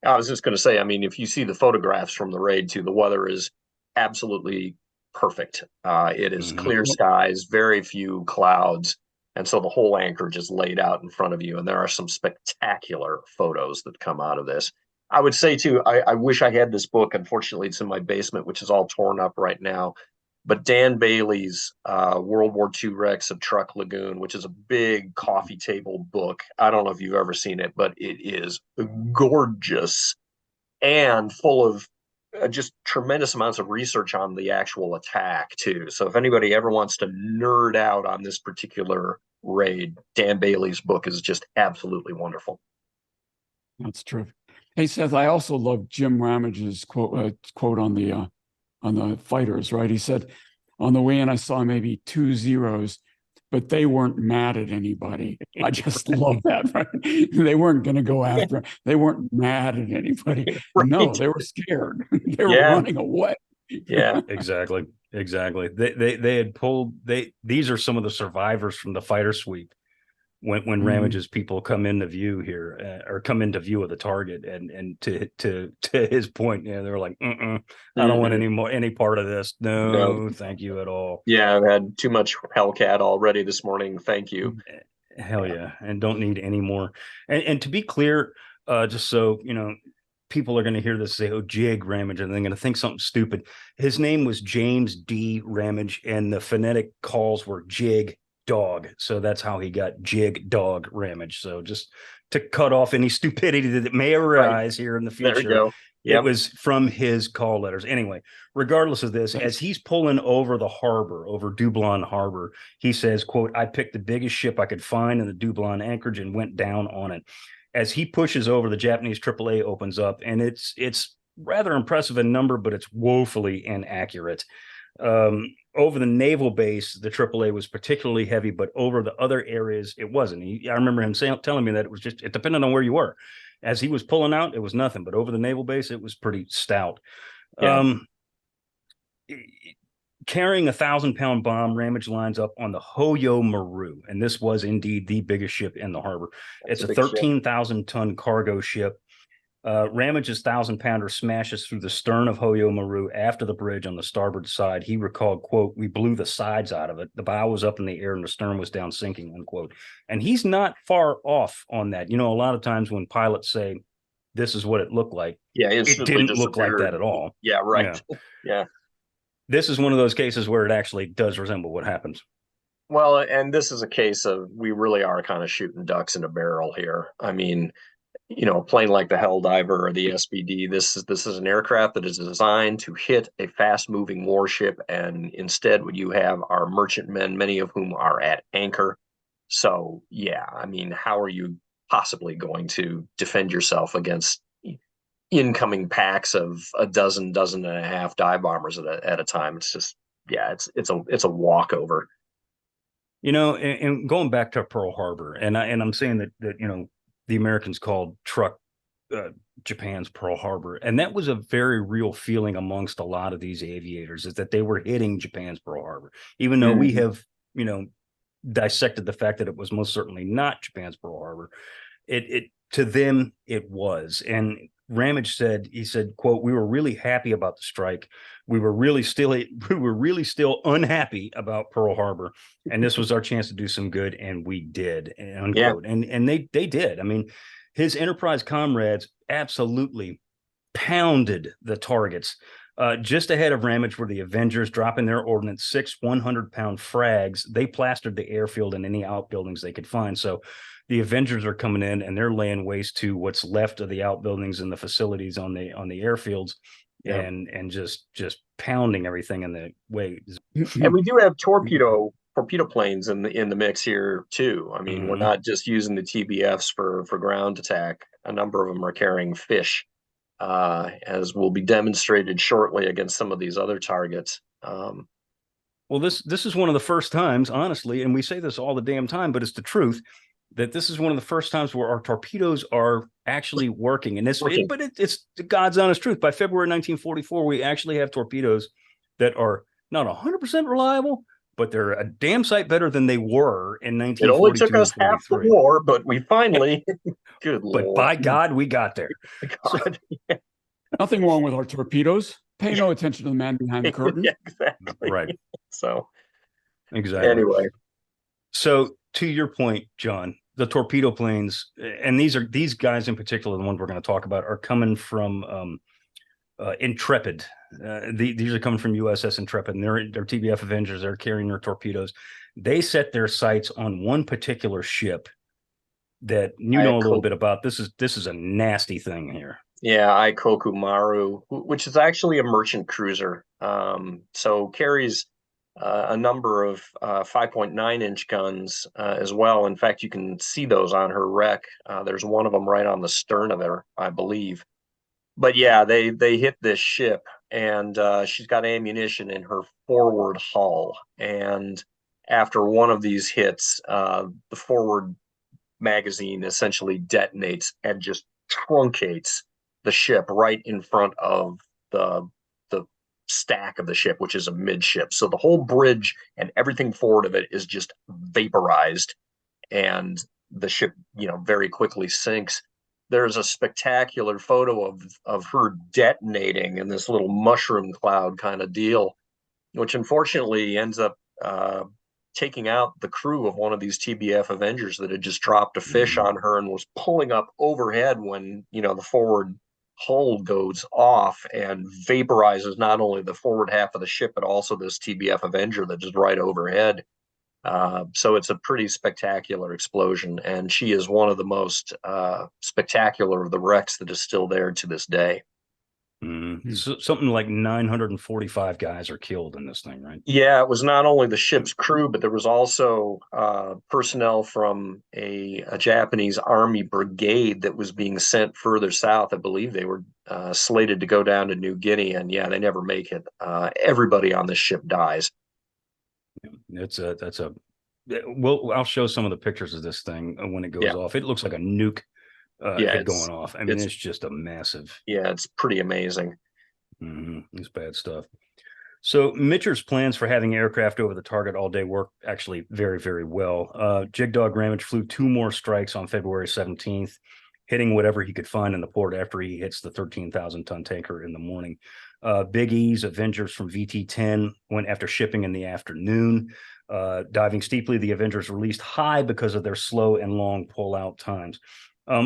I was just going to say, if you see the photographs from the raid too, the weather is absolutely perfect. It is clear skies, very few clouds. And so the whole anchorage is laid out in front of you. And there are some spectacular photos that come out of this. I would say, too, I wish I had this book. Unfortunately, it's in my basement, which is all torn up right now. But Dan Bailey's World War II Wrecks of Truk Lagoon, which is a big coffee table book. I don't know if you've ever seen it, but it is gorgeous and full of just tremendous amounts of research on the actual attack, too. So if anybody ever wants to nerd out on this particular raid, Dan Bailey's book is just absolutely wonderful. That's true. Hey, Seth, I also love Jim Ramage's quote on the fighters, right? He said, on the way in, I saw maybe 2 zeros, but they weren't mad at anybody. I just love that, right? They weren't going to go after him. They weren't mad at anybody. Right. No, they were scared. They were running away. Yeah, exactly. They had pulled, these are some of the survivors from the fighter sweep. When Ramage's people come into view here, or come into view of the target, and to his point, they're like, I don't want any part of this. No, thank you at all. Yeah, I've had too much Hellcat already this morning. Thank you. Hell yeah, and don't need any more. And to be clear, just so people are going to hear this say, "Oh, Jig Ramage," and they're going to think something stupid. His name was James D. Ramage, and the phonetic calls were Jig Dog, so that's how he got Jig Dog Ramage. So just to cut off any stupidity that may arise here in the future, It was from his call letters. Anyway, regardless of this, as he's pulling over the harbor, over Dublin Harbor, he says, quote, "I picked the biggest ship I could find in the Dublin anchorage and went down on it." As he pushes over, the Japanese AAA opens up, and it's rather impressive in number, but it's woefully inaccurate. Over the naval base, the AAA was particularly heavy, but over the other areas, it wasn't. I remember him telling me that it depended on where you were. As he was pulling out, it was nothing, but over the naval base, it was pretty stout. Yeah. Carrying a 1,000-pound bomb, Ramage lines up on the Hoyo Maru, and this was indeed the biggest ship in the harbor. It's a 13,000-ton cargo ship. Ramage's 1,000-pounder smashes through the stern of Hoyo Maru after the bridge on the starboard side. He recalled, quote, "We blew the sides out of it. The bow was up in the air and the stern was down sinking," unquote. And he's not far off on that. You know, a lot of times when pilots say, "This is what it looked like," it didn't look like that at all. Yeah, right. Yeah. This is one of those cases where it actually does resemble what happens. Well, and this is a case of we really are kind of shooting ducks in a barrel here. I mean, you know, a plane like the Helldiver or the SBD, this is an aircraft that is designed to hit a fast-moving warship, and instead what you have are merchantmen, many of whom are at anchor. So, yeah, I mean, how are you possibly going to defend yourself against incoming packs of a dozen and a half dive bombers at a time? It's just, yeah, it's a walkover. You know, and going back to Pearl Harbor, and I'm saying that you know, the Americans called Truk Japan's Pearl Harbor, and that was a very real feeling amongst a lot of these aviators, is that they were hitting Japan's Pearl Harbor, even though we have, you know, dissected the fact that it was most certainly not Japan's Pearl Harbor. It to them it was. And Ramage said, he said, quote, "We were really happy about the strike. We were really still unhappy about Pearl Harbor, and this was our chance to do some good, and we did," unquote. Yeah. And they did. I mean, his Enterprise comrades absolutely pounded the targets. Just ahead of Ramage were the Avengers, dropping their ordnance, 6 100-pound frags. They plastered the airfield and any outbuildings they could find. So the Avengers are coming in and they're laying waste to what's left of the outbuildings and the facilities on the airfields, and just pounding everything in the way. And we do have torpedo planes in the mix here too. I mean, we're not just using the TBFs for ground attack. A number of them are carrying fish, as will be demonstrated shortly against some of these other targets. Well, this is one of the first times, honestly, and we say this all the damn time, but it's the truth, that this is one of the first times where our torpedoes are actually working. And it's God's honest truth. By February 1944, we actually have torpedoes that are not 100% reliable, but they're a damn sight better than they were in 1942. It only took us half the war, but we finally, good Lord. But by God, we got there. God, yeah. Nothing wrong with our torpedoes. Pay no attention to the man behind the curtain. Yeah, exactly. Right. So, exactly. Anyway. So, to your point, John, the torpedo planes, and these guys in particular, the ones we're going to talk about, are coming from Intrepid. These are coming from USS Intrepid, and they're TBF Avengers. They're carrying their torpedoes. They set their sights on one particular ship that you know a little bit about. This is a nasty thing here. Yeah, Aikoku Maru, which is actually a merchant cruiser. So carries a number of 5.9-inch guns as well. In fact, you can see those on her wreck. There's one of them right on the stern of her, I believe. But yeah, they hit this ship, and she's got ammunition in her forward hull. And after one of these hits, the forward magazine essentially detonates and just truncates the ship right in front of the stack of the ship, which is a midship. So the whole bridge and everything forward of it is just vaporized, and the ship, very quickly sinks. There's a spectacular photo of her detonating in this little mushroom cloud kind of deal, which unfortunately ends up taking out the crew of one of these TBF Avengers that had just dropped a fish on her and was pulling up overhead when, the forward hull goes off and vaporizes not only the forward half of the ship, but also this TBF Avenger that is right overhead. So it's a pretty spectacular explosion, and she is one of the most spectacular of the wrecks that is still there to this day. So something like 945 guys are killed in this thing, right? Yeah, it was not only the ship's crew, but there was also personnel from a Japanese army brigade that was being sent further south. I believe they were slated to go down to New Guinea, and yeah, they never make it. Everybody on this ship dies. Well, I'll show some of the pictures of this thing when it goes off. It looks like a nuke going off. I mean, it's just a massive. Yeah, it's pretty amazing. It's bad stuff. So Mitscher's plans for having aircraft over the target all day worked actually very, very well. Jigdog Ramage flew 2 more strikes on February 17th, hitting whatever he could find in the port after he hits the 13,000-ton tanker in the morning. Big E's Avengers from VT-10 went after shipping in the afternoon. Diving steeply, the Avengers released high because of their slow and long pull-out times.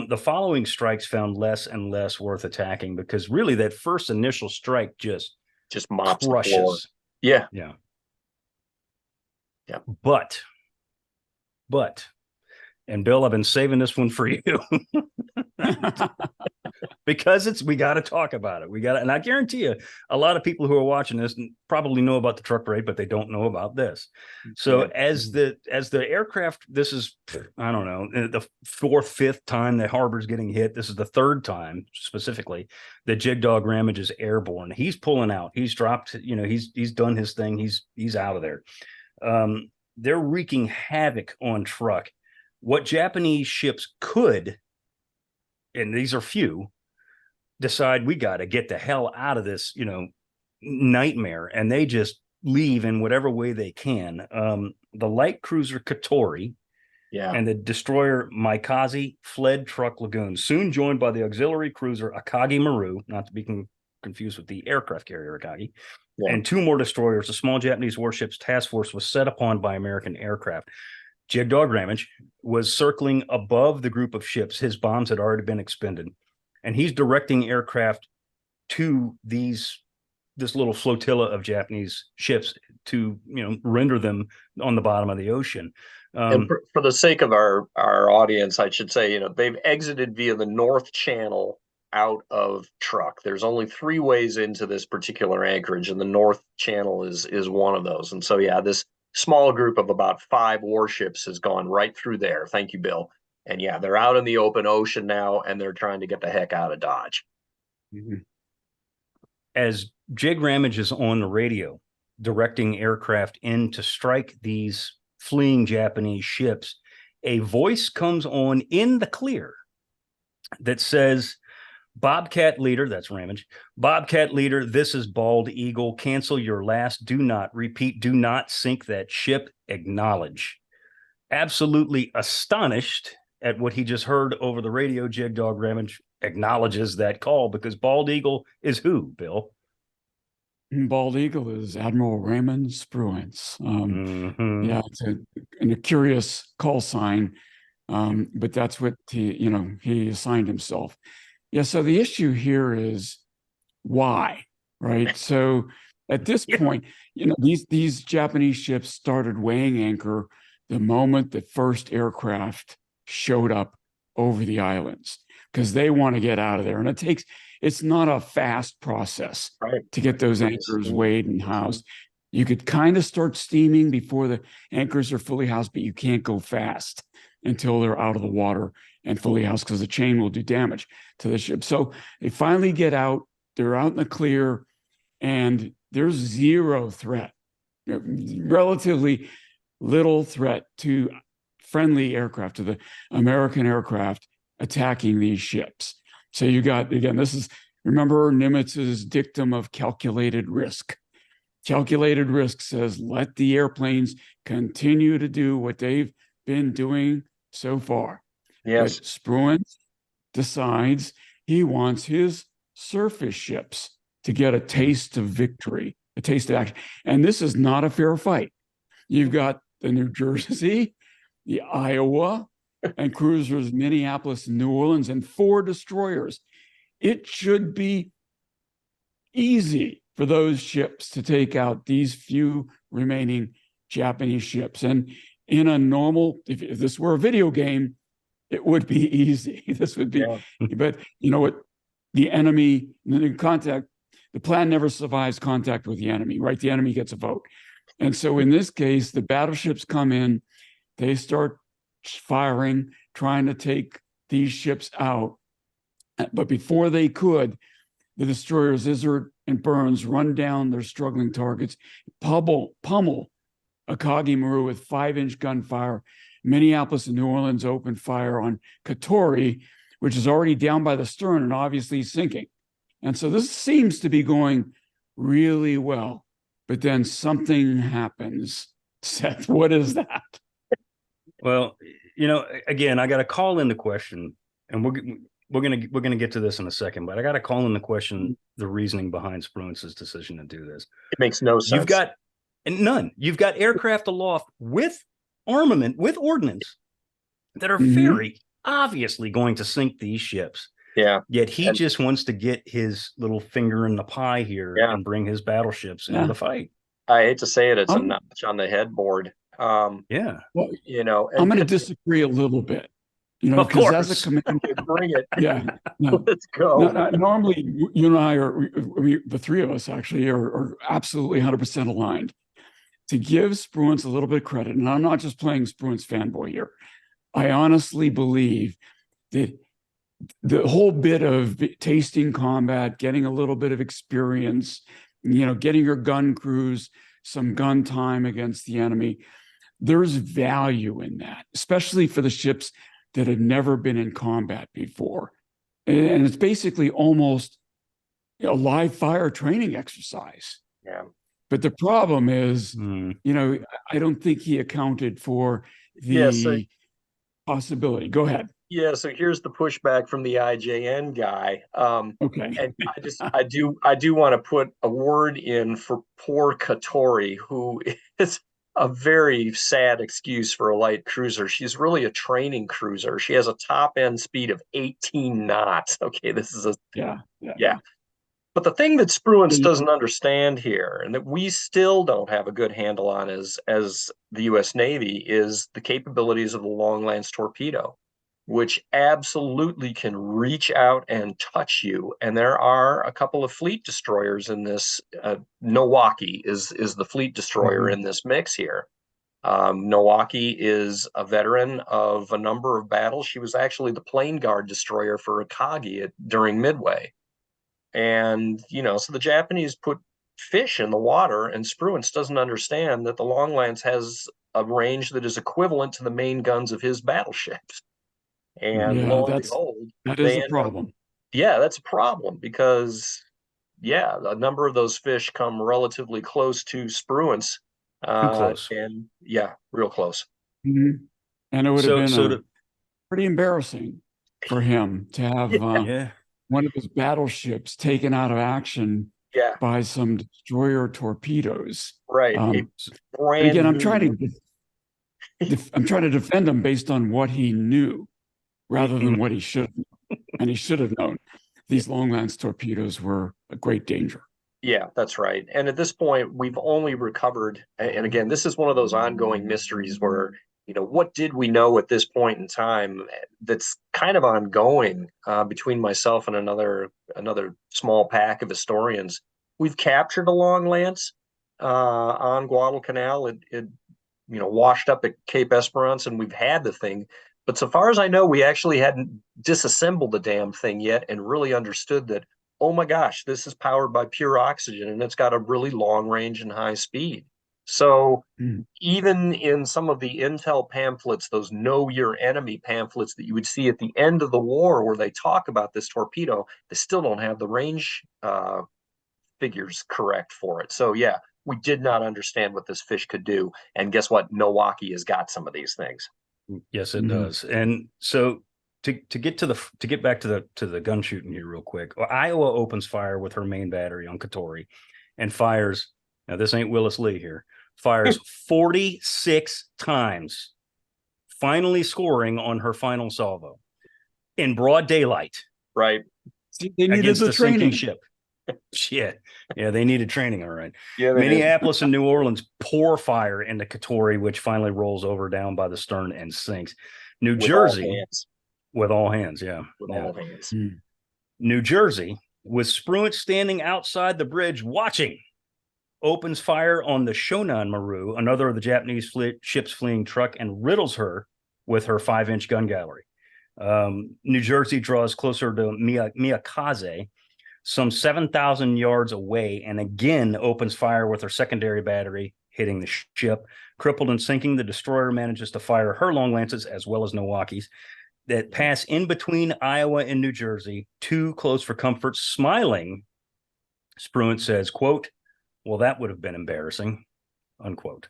The following strikes found less and less worth attacking because really that first initial strike just mops crushes. the floor. Yeah. But, and Bill, I've been saving this one for you because we got to talk about it. And I guarantee you, a lot of people who are watching this probably know about the Truk raid, but they don't know about this. So as the aircraft, this is, I don't know, the 4th, 5th time that Harbor's getting hit. This is the 3rd time specifically that Jigdog Ramage is airborne. He's pulling out. He's dropped. He's done his thing. He's out of there. They're wreaking havoc on Truk. What Japanese ships could, and these are few, decide we got to get the hell out of this, nightmare, and they just leave in whatever way they can. The light cruiser Katori and the destroyer Maikaze fled Truk Lagoon, soon joined by the auxiliary cruiser Akagi Maru, not to be confused with the aircraft carrier Akagi, and 2 more destroyers. A small Japanese warship's task force was set upon by American aircraft. Jigdog Ramage was circling above the group of ships. His bombs had already been expended, and he's directing aircraft to this little flotilla of Japanese ships to render them on the bottom of the ocean. And for the sake of our audience, I should say, they've exited via the North Channel out of Truk. There's only 3 ways into this particular anchorage, and the North Channel is one of those. And so, this small group of about 5 warships has gone right through there. Thank you, Bill. And they're out in the open ocean now, and they're trying to get the heck out of Dodge. As Jig Ramage is on the radio, directing aircraft in to strike these fleeing Japanese ships, a voice comes on in the clear that says, Bobcat leader, that's Ramage, Bobcat leader, this is Bald Eagle. Cancel your last. Do not sink that ship. Acknowledge. Absolutely astonished at what he just heard over the radio, Jigdog Ramage acknowledges that call because Bald Eagle is who, Bill? Bald Eagle is Admiral Raymond Spruance. It's a curious call sign, but that's what he assigned himself. So the issue here is why, right? So at this point, these Japanese ships started weighing anchor the moment the first aircraft showed up over the islands because they want to get out of there. And it's not a fast process to get those anchors weighed and housed. You could kind of start steaming before the anchors are fully housed, but you can't go fast until they're out of the water and fully housed because the chain will do damage to the ship. So they finally get out, they're out in the clear, and there's 0 threat, relatively little threat to friendly aircraft, to the American aircraft attacking these ships. So you got, again, remember Nimitz's dictum of calculated risk. Calculated risk says, let the airplanes continue to do what they've been doing so far. Yes. But Spruance decides he wants his surface ships to get a taste of victory, a taste of action. And this is not a fair fight. You've got the New Jersey, the Iowa, and cruisers Minneapolis and New Orleans, and 4 destroyers. It should be easy for those ships to take out these few remaining Japanese ships. And in a normal, if this were a video game, it would be easy. This would be, but you know what? the enemy, the plan never survives contact with the enemy, right? The enemy gets a vote. And so in this case, the battleships come in, they start firing, trying to take these ships out. But before they could, the destroyers Izzard and Burns run down their struggling targets, pummel Akagi Maru with 5-inch gunfire. Minneapolis and New Orleans open fire on Katori, which is already down by the stern and obviously sinking. And so this seems to be going really well. But then something happens. Seth, what is that? Well, again, I got to call into question, and we're gonna get to this in a second, but I got to call into question the reasoning behind Spruance's decision to do this. It makes no sense. You've got aircraft aloft with armament, with ordnance that are very obviously going to sink these ships. Yeah. Yet he just wants to get his little finger in the pie here and bring his battleships into the fight. I hate to say it, it's a notch on the headboard. Well, I'm going to disagree a little bit. Of course, as a commander, bring it. Yeah, let's go. Normally, you and I the three of us actually are absolutely 100% aligned. To give Spruance a little bit of credit, and I'm not just playing Spruance fanboy here, I honestly believe that the whole bit of tasting combat, getting a little bit of experience, getting your gun crews some gun time against the enemy, there's value in that, especially for the ships that had never been in combat before. And it's basically almost a live fire training exercise. Yeah. But the problem is, I don't think he accounted for the possibility. Go ahead. Yeah, so here's the pushback from the IJN guy. Okay. And I do want to put a word in for poor Katori, who is a very sad excuse for a light cruiser. She's really a training cruiser. She has a top end speed of 18 knots. Okay, this is yeah. But the thing that Spruance doesn't understand here, and that we still don't have a good handle on as the U.S. Navy, is the capabilities of the long lance torpedo, which absolutely can reach out and touch you. And there are a couple of fleet destroyers in this. Milwaukee is the fleet destroyer in this mix here. Milwaukee is a veteran of a number of battles. She was actually the plane guard destroyer for Akagi during Midway. And, so the Japanese put fish in the water, and Spruance doesn't understand that the Long Lance has a range that is equivalent to the main guns of his battleships. And lo and behold, that is a problem. That's a problem because, a number of those fish come relatively close to Spruance. Too close. And real close. And it would have been pretty embarrassing for him to have one of his battleships taken out of action by some destroyer torpedoes. Right. Again, I'm trying to defend him based on what he knew rather than what he should have known. And he should have known these long lance torpedoes were a great danger. Yeah, that's right. And at this point, we've only recovered, and again, this is one of those ongoing mysteries where, what did we know at this point in time that's kind of ongoing between myself and another small pack of historians. We've captured a long lance on Guadalcanal. It washed up at Cape Esperance, and we've had the thing. But so far as I know, we actually hadn't disassembled the damn thing yet and really understood that, oh my gosh, this is powered by pure oxygen, and it's got a really long range and high speed. So even in some of the intel pamphlets, those know your enemy pamphlets that you would see at the end of the war where they talk about this torpedo, they still don't have the range figures correct for it. So we did not understand what this fish could do. And guess what? Milwaukee has got some of these things. Yes, it does. And so to get back to the gun shooting here real quick, Iowa opens fire with her main battery on Katori and fires. Now this ain't Willis Lee here. Fires 46 times, finally scoring on her final salvo in broad daylight. Right. They needed the training. Ship. Shit. Yeah, they needed training. All right. Yeah, Minneapolis and New Orleans pour fire into Katori, which finally rolls over down by the stern and sinks. New Jersey with all hands. Yeah. With all hands. New Jersey, with Spruance standing outside the bridge watching, opens fire on the Shonan Maru, another of the Japanese ships fleeing Truk, and riddles her with her 5-inch gun gallery. New Jersey draws closer to Miyakaze, some 7,000 yards away, and again opens fire with her secondary battery, hitting the ship. Crippled and sinking, the destroyer manages to fire her long lances as well as Milwaukee's that pass in between Iowa and New Jersey, too close for comfort. Smiling, Spruance says, quote, "Well, that would have been embarrassing," unquote.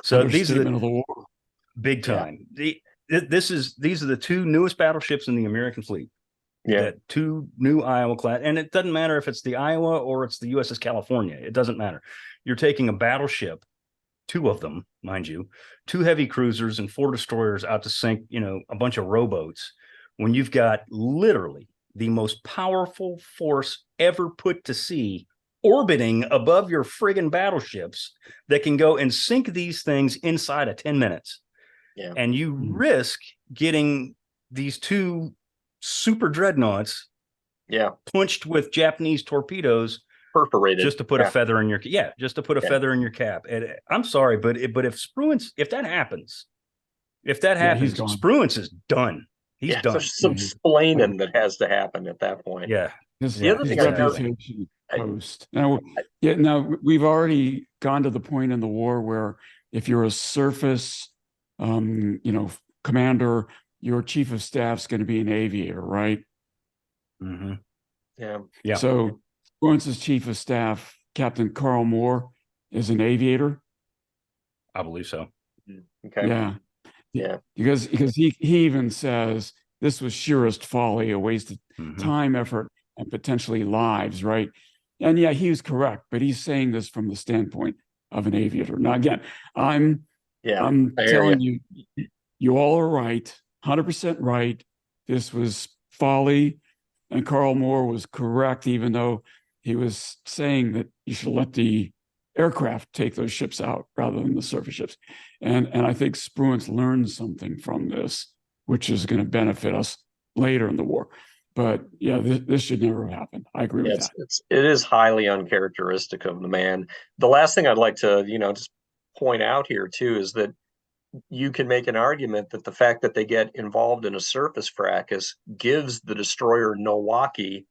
So these are the war. Big time. Yeah. These are the two newest battleships in the American fleet. Yeah, two new Iowa class, and it doesn't matter if it's the Iowa or it's the USS California. It doesn't matter. You're taking a battleship, 2 of them, mind you, 2 heavy cruisers and 4 destroyers out to sink, a bunch of rowboats, when you've got literally the most powerful force ever put to sea orbiting above your friggin' battleships that can go and sink these things inside of 10 minutes. Yeah. And you risk getting these 2 super dreadnoughts punched with Japanese torpedoes, perforated, just to put a feather in your feather in your cap. And I'm sorry, but if Spruance, if that happens, Spruance is done. He's done. There's some splaining that has to happen at that point. Yeah. The other thing I noticed, now we've already gone to the point in the war where if you're a surface commander, your chief of staff's going to be an aviator, right? Mm-hmm. Yeah. So Spruance's chief of staff, Captain Carl Moore, is an aviator. I believe so. Okay. Yeah. Because he even says this was sheerest folly, a waste of time, effort, and potentially lives, right? And he was correct, but he's saying this from the standpoint of an aviator. Now, again, I'm telling you, you all are right. 100% right. This was folly, and Carl Moore was correct, even though he was saying that you should let the aircraft take those ships out rather than the surface ships. And I think Spruance learned something from this, which is going to benefit us later in the war. But this should never have happened. I agree with that. It is highly uncharacteristic of the man. The last thing I'd like to, just point out here too is that you can make an argument that the fact that they get involved in a surface fracas gives the destroyer Milwaukee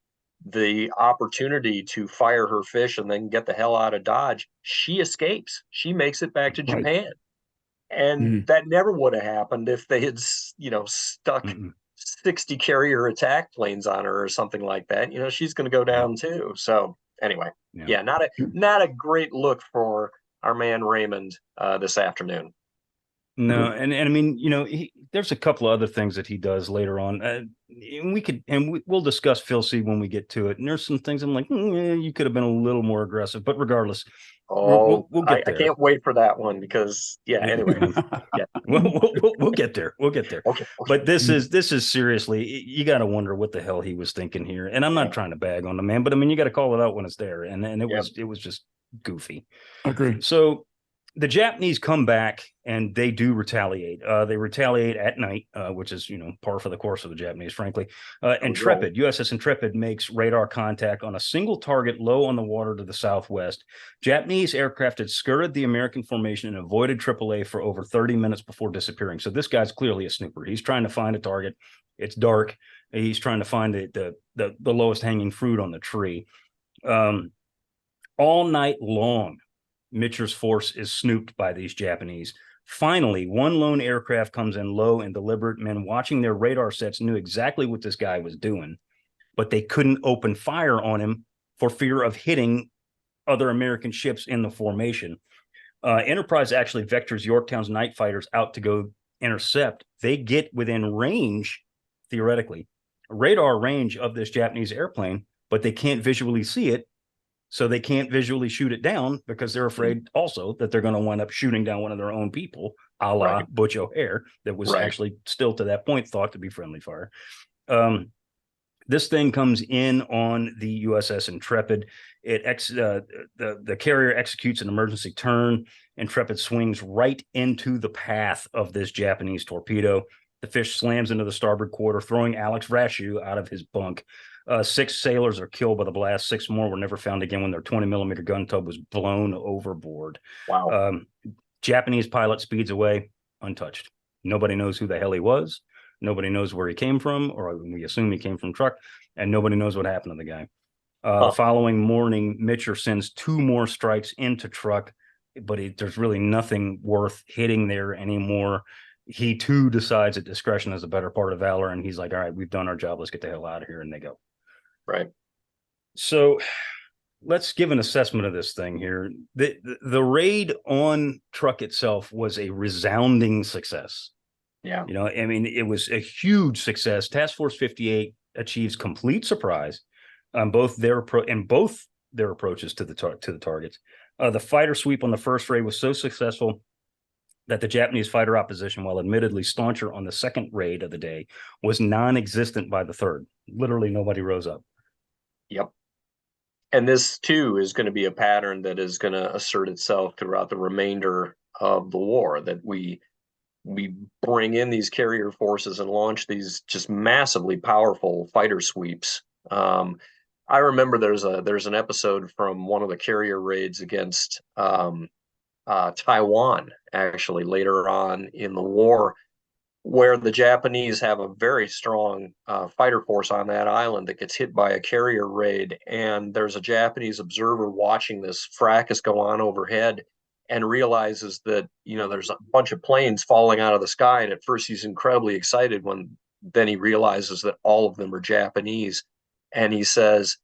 the opportunity to fire her fish and then get the hell out of Dodge. She escapes. She makes it back to Japan. And that never would have happened if they had, stuck 60 carrier attack planes on her or something like that. She's going to go down too. So anyway, not a great look for our man Raymond this afternoon. No, and I mean, there's a couple of other things that he does later on. We'll discuss Phil C when we get to it. And there's some things I'm like, you could have been a little more aggressive. But regardless, we'll get there. I can't wait for that one because, anyway, we'll get there. We'll get there. Okay. But this is seriously, you got to wonder what the hell he was thinking here. And I'm not trying to bag on the man, but I mean, you got to call it out when it's there. And it was just goofy. Agree. So the Japanese come back and they do retaliate. They retaliate at night, which is, par for the course of the Japanese, frankly. Intrepid, USS Intrepid makes radar contact on a single target low on the water to the southwest. Japanese aircraft had skirted the American formation and avoided AAA for over 30 minutes before disappearing. So this guy's clearly a snooper. He's trying to find a target. It's dark. He's trying to find the lowest hanging fruit on the tree. All night long, Mitscher's force is snooped by these Japanese. Finally, one lone aircraft comes in low and deliberate. Men watching their radar sets knew exactly what this guy was doing, but they couldn't open fire on him for fear of hitting other American ships in the formation. Enterprise actually vectors Yorktown's night fighters out to go intercept. They get within range, theoretically, radar range of this Japanese airplane, but they can't visually see it. So they can't visually shoot it down because they're afraid also that they're going to wind up shooting down one of their own people, a la Butch O'Hare, that was actually still to that point thought to be friendly fire. This thing comes in on the USS Intrepid. The carrier executes an emergency turn. Intrepid swings right into the path of this Japanese torpedo. The fish slams into the starboard quarter, throwing Alex Rashu out of his bunk. 6 sailors are killed by the blast. 6 more were never found again when their 20-millimeter gun tub was blown overboard. Wow. Japanese pilot speeds away untouched. Nobody knows who the hell he was. Nobody knows where he came from, or we assume he came from Truk, and nobody knows what happened to the guy. The following morning, Mitscher sends 2 more strikes into Truk, but there's really nothing worth hitting there anymore. He too decides that discretion is a better part of valor, and he's like, all right, we've done our job. Let's get the hell out of here. And they go. Right. So let's give an assessment of this thing here. The raid on Truk itself was a resounding success. Yeah. You know, I mean, it was a huge success. Task Force 58 achieves complete surprise on both their approaches to the targets. The fighter sweep on the first raid was so successful that the Japanese fighter opposition, while admittedly stauncher on the second raid of the day, was non-existent by the third. Literally nobody rose up. Yep. And this too is going to be a pattern that is going to assert itself throughout the remainder of the war, that we bring in these carrier forces and launch these just massively powerful fighter sweeps. I remember there's an episode from one of the carrier raids against Taiwan, actually, later on in the war, where the Japanese have a very strong fighter force on that island that gets hit by a carrier raid. And there's a Japanese observer watching this fracas go on overhead and realizes that, you know, there's a bunch of planes falling out of the sky. And at first he's incredibly excited, when then he realizes that all of them are Japanese. And he says,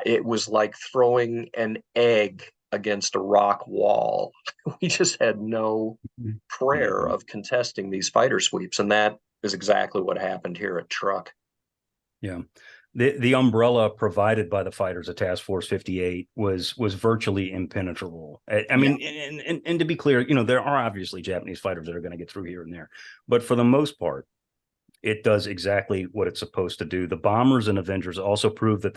it was like throwing an egg against a rock wall. We just had no prayer of contesting these fighter sweeps. And that is exactly what happened here at Truk. Yeah. The umbrella provided by the fighters of Task Force 58 was virtually impenetrable. I mean, yeah. and to be clear, you know, there are obviously Japanese fighters that are going to get through here and there, but for the most part, it does exactly what it's supposed to do. The bombers and Avengers also prove that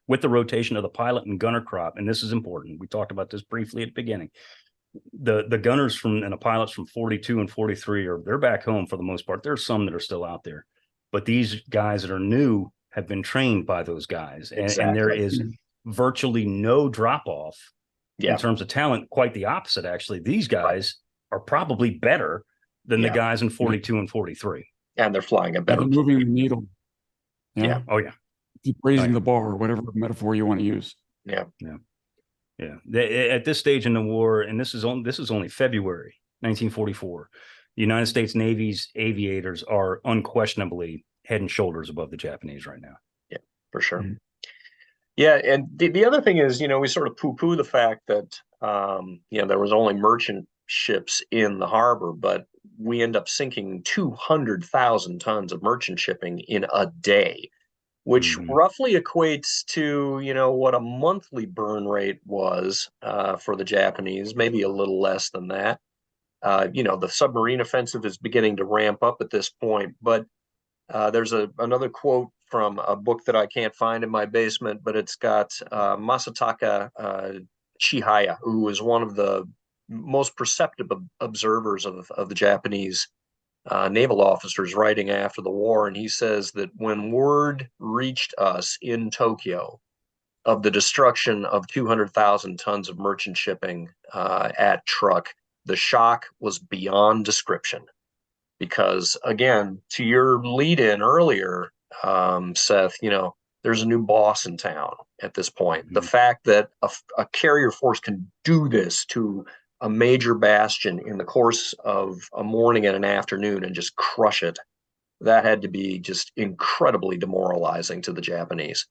with the rotation of the pilot and gunner crop, and this is important, we talked about this briefly at the beginning, the gunners and the pilots from 42 and 43 they're back home for the most part. There's some that are still out there, but these guys that are new have been trained by those guys. Exactly. And there is virtually no drop off in terms of talent. Quite the opposite, actually. These guys are probably better than the guys in 42 and 43. And they're flying a better moving the needle. Yeah. Oh, yeah. Keep raising the bar, or whatever metaphor you want to use. Yeah. At this stage in the war, and this is only February 1944, the United States Navy's aviators are unquestionably head and shoulders above the Japanese right now. Yeah, for sure. Mm-hmm. Yeah, and the other thing is, you know, we sort of poo-poo the fact that, you know, there was only merchant ships in the harbor, but we end up sinking 200,000 tons of merchant shipping in a day, which roughly equates to, you know, what a monthly burn rate was for the Japanese, maybe a little less than that. You know, the submarine offensive is beginning to ramp up at this point, but there's another quote from a book that I can't find in my basement, but it's got Masataka Chihaya, who was one of the most perceptive observers of the Japanese naval officers writing after the war. And he says that when word reached us in Tokyo of the destruction of 200,000 tons of merchant shipping at Truk, the shock was beyond description. Because, again, to your lead-in earlier, Seth, you know, there's a new boss in town at this point. The fact that a carrier force can do this to a major bastion in the course of a morning and an afternoon and just crush it, that had to be just incredibly demoralizing to the Japanese.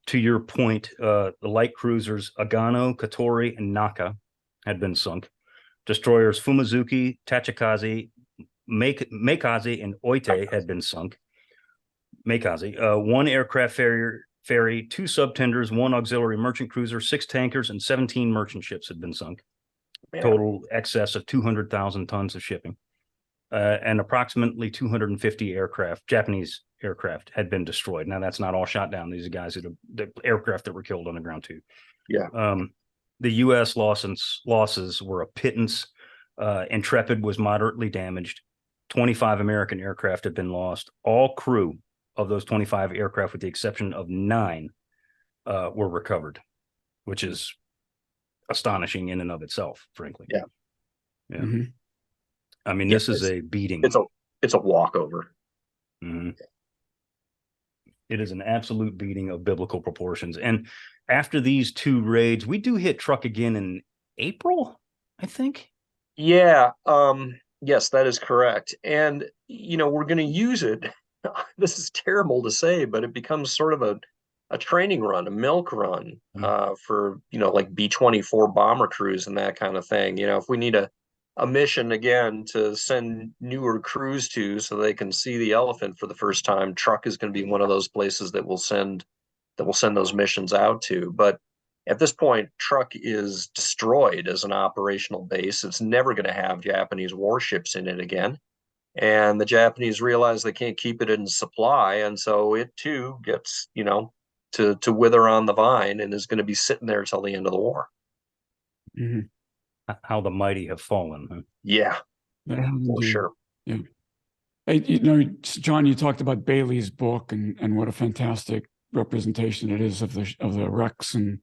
To your point, the light cruisers Agano, Katori, and Naka had been sunk. Destroyers Fumizuki, Tachikaze, Meikaze, and Oite had been sunk. Meikaze, 1 aircraft ferry, 2 subtenders, 1 auxiliary merchant cruiser, 6 tankers, and 17 merchant ships had been sunk. Man. Total excess of 200,000 tons of shipping. And approximately 250 Japanese aircraft had been destroyed. Now, that's not all shot down. These are guys the aircraft that were killed on the ground, too. Yeah. The U.S. losses were a pittance. Intrepid was moderately damaged. 25 American aircraft had been lost. All crew of those 25 aircraft, with the exception of 9, were recovered, which is astonishing in and of itself, frankly. Yeah. Yeah. Mm-hmm. I mean, this is a beating. It's a walkover. Mm-hmm. It is an absolute beating of biblical proportions. And after these 2 raids, we do hit Truk again in April, I think. Yeah. Yes, that is correct. And, we're going to use it. This is terrible to say, but it becomes sort of a training run, a milk run for, like B-24 bomber crews and that kind of thing. If we need a mission again to send newer crews to so they can see the elephant for the first time, Truk is going to be one of those places that will send those missions out to. But at this point, Truk is destroyed as an operational base. It's never going to have Japanese warships in it again. And the Japanese realize they can't keep it in supply. And so it too gets, to wither on the vine and is going to be sitting there till the end of the war. Mm-hmm. How the mighty have fallen. Huh? Yeah, for sure. Yeah. Hey, John, you talked about Bailey's book and what a fantastic representation it is of the wrecks and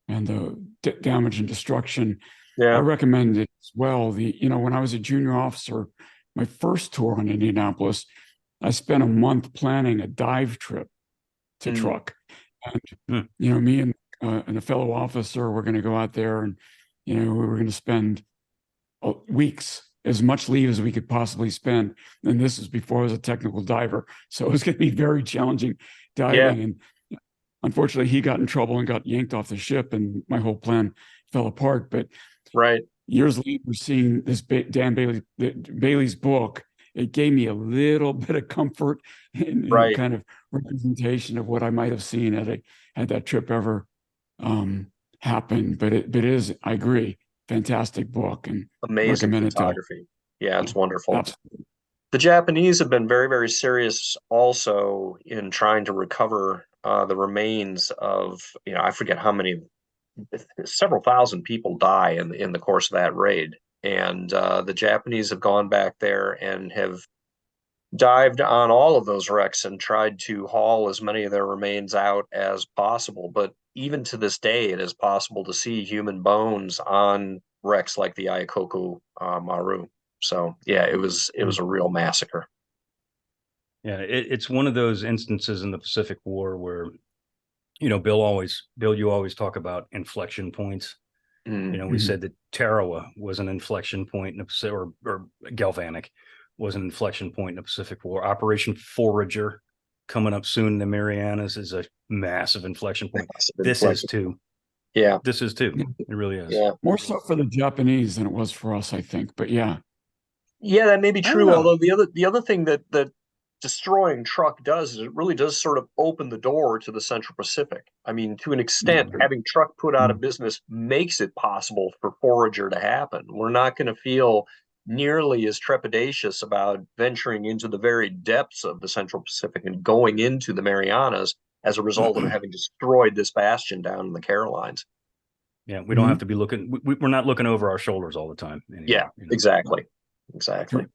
the damage and destruction. Yeah. I recommend it as well. When I was a junior officer, my first tour on Indianapolis, I spent a month planning a dive trip to Truk. And, me and a fellow officer were going to go out there and, we were going to spend weeks, as much leave as we could possibly spend. And this is before I was a technical diver. So it was going to be very challenging diving. Yeah. And unfortunately, he got in trouble and got yanked off the ship, and my whole plan fell apart. But years later, seeing this Dan Bailey's book, it gave me a little bit of comfort and kind of representation of what I might have seen had that trip ever happened. But it is, I agree, fantastic book and amazing photography. Yeah, it's wonderful. Absolutely. The Japanese have been very, very serious also in trying to recover the remains of, I forget how many, several thousand people die in the course of that raid. And the Japanese have gone back there and have dived on all of those wrecks and tried to haul as many of their remains out as possible. But even to this day, it is possible to see human bones on wrecks like the Ayakoku Maru. So yeah, it was a real massacre. Yeah, it's one of those instances in the Pacific War where, Bill, you always talk about inflection points. We said that Tarawa was an inflection point in the Pacific, or Galvanic was an inflection point in the Pacific War. Operation Forager coming up soon in the Marianas is a massive inflection point. This is too. Yeah. This is too. It really is. Yeah. More so for the Japanese than it was for us, I think. But yeah. Yeah, that may be true. Although the other thing that destroying Truk does is it really does sort of open the door to the Central Pacific. I mean, to an extent, having Truk put out of business makes it possible for Forager to happen. We're not going to feel nearly as trepidatious about venturing into the very depths of the Central Pacific and going into the Marianas as a result of having destroyed this bastion down in the Carolines. Yeah, we don't have to be looking. We're not looking over our shoulders all the time anymore, Yeah, exactly. Exactly.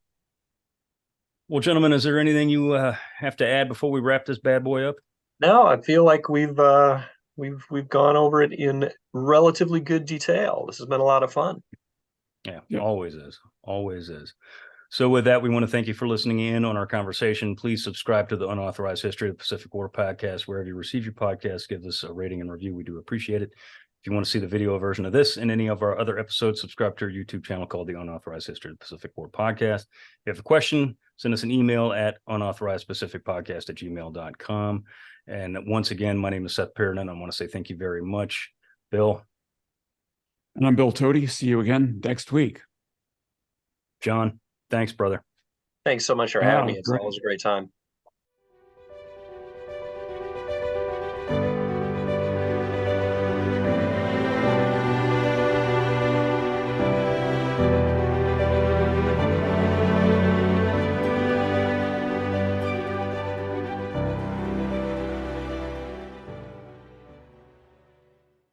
Well, gentlemen, is there anything you have to add before we wrap this bad boy up? No, I feel like we've gone over it in relatively good detail. This has been a lot of fun. Yeah, always is. So with that, we want to thank you for listening in on our conversation. Please subscribe to the Unauthorized History of the Pacific War podcast wherever you receive your podcast. Give us a rating and review. We do appreciate it. If you want to see the video version of this and any of our other episodes, subscribe to our YouTube channel called the Unauthorized History of the Pacific War podcast. If you have a question, send us an email at unauthorizedpacificpodcast@gmail.com. And once again, my name is Seth Perrinan. I want to say thank you very much, Bill. And I'm Bill Tody. See you again next week. John, thanks, brother. Thanks so much for having me. It's always a great time.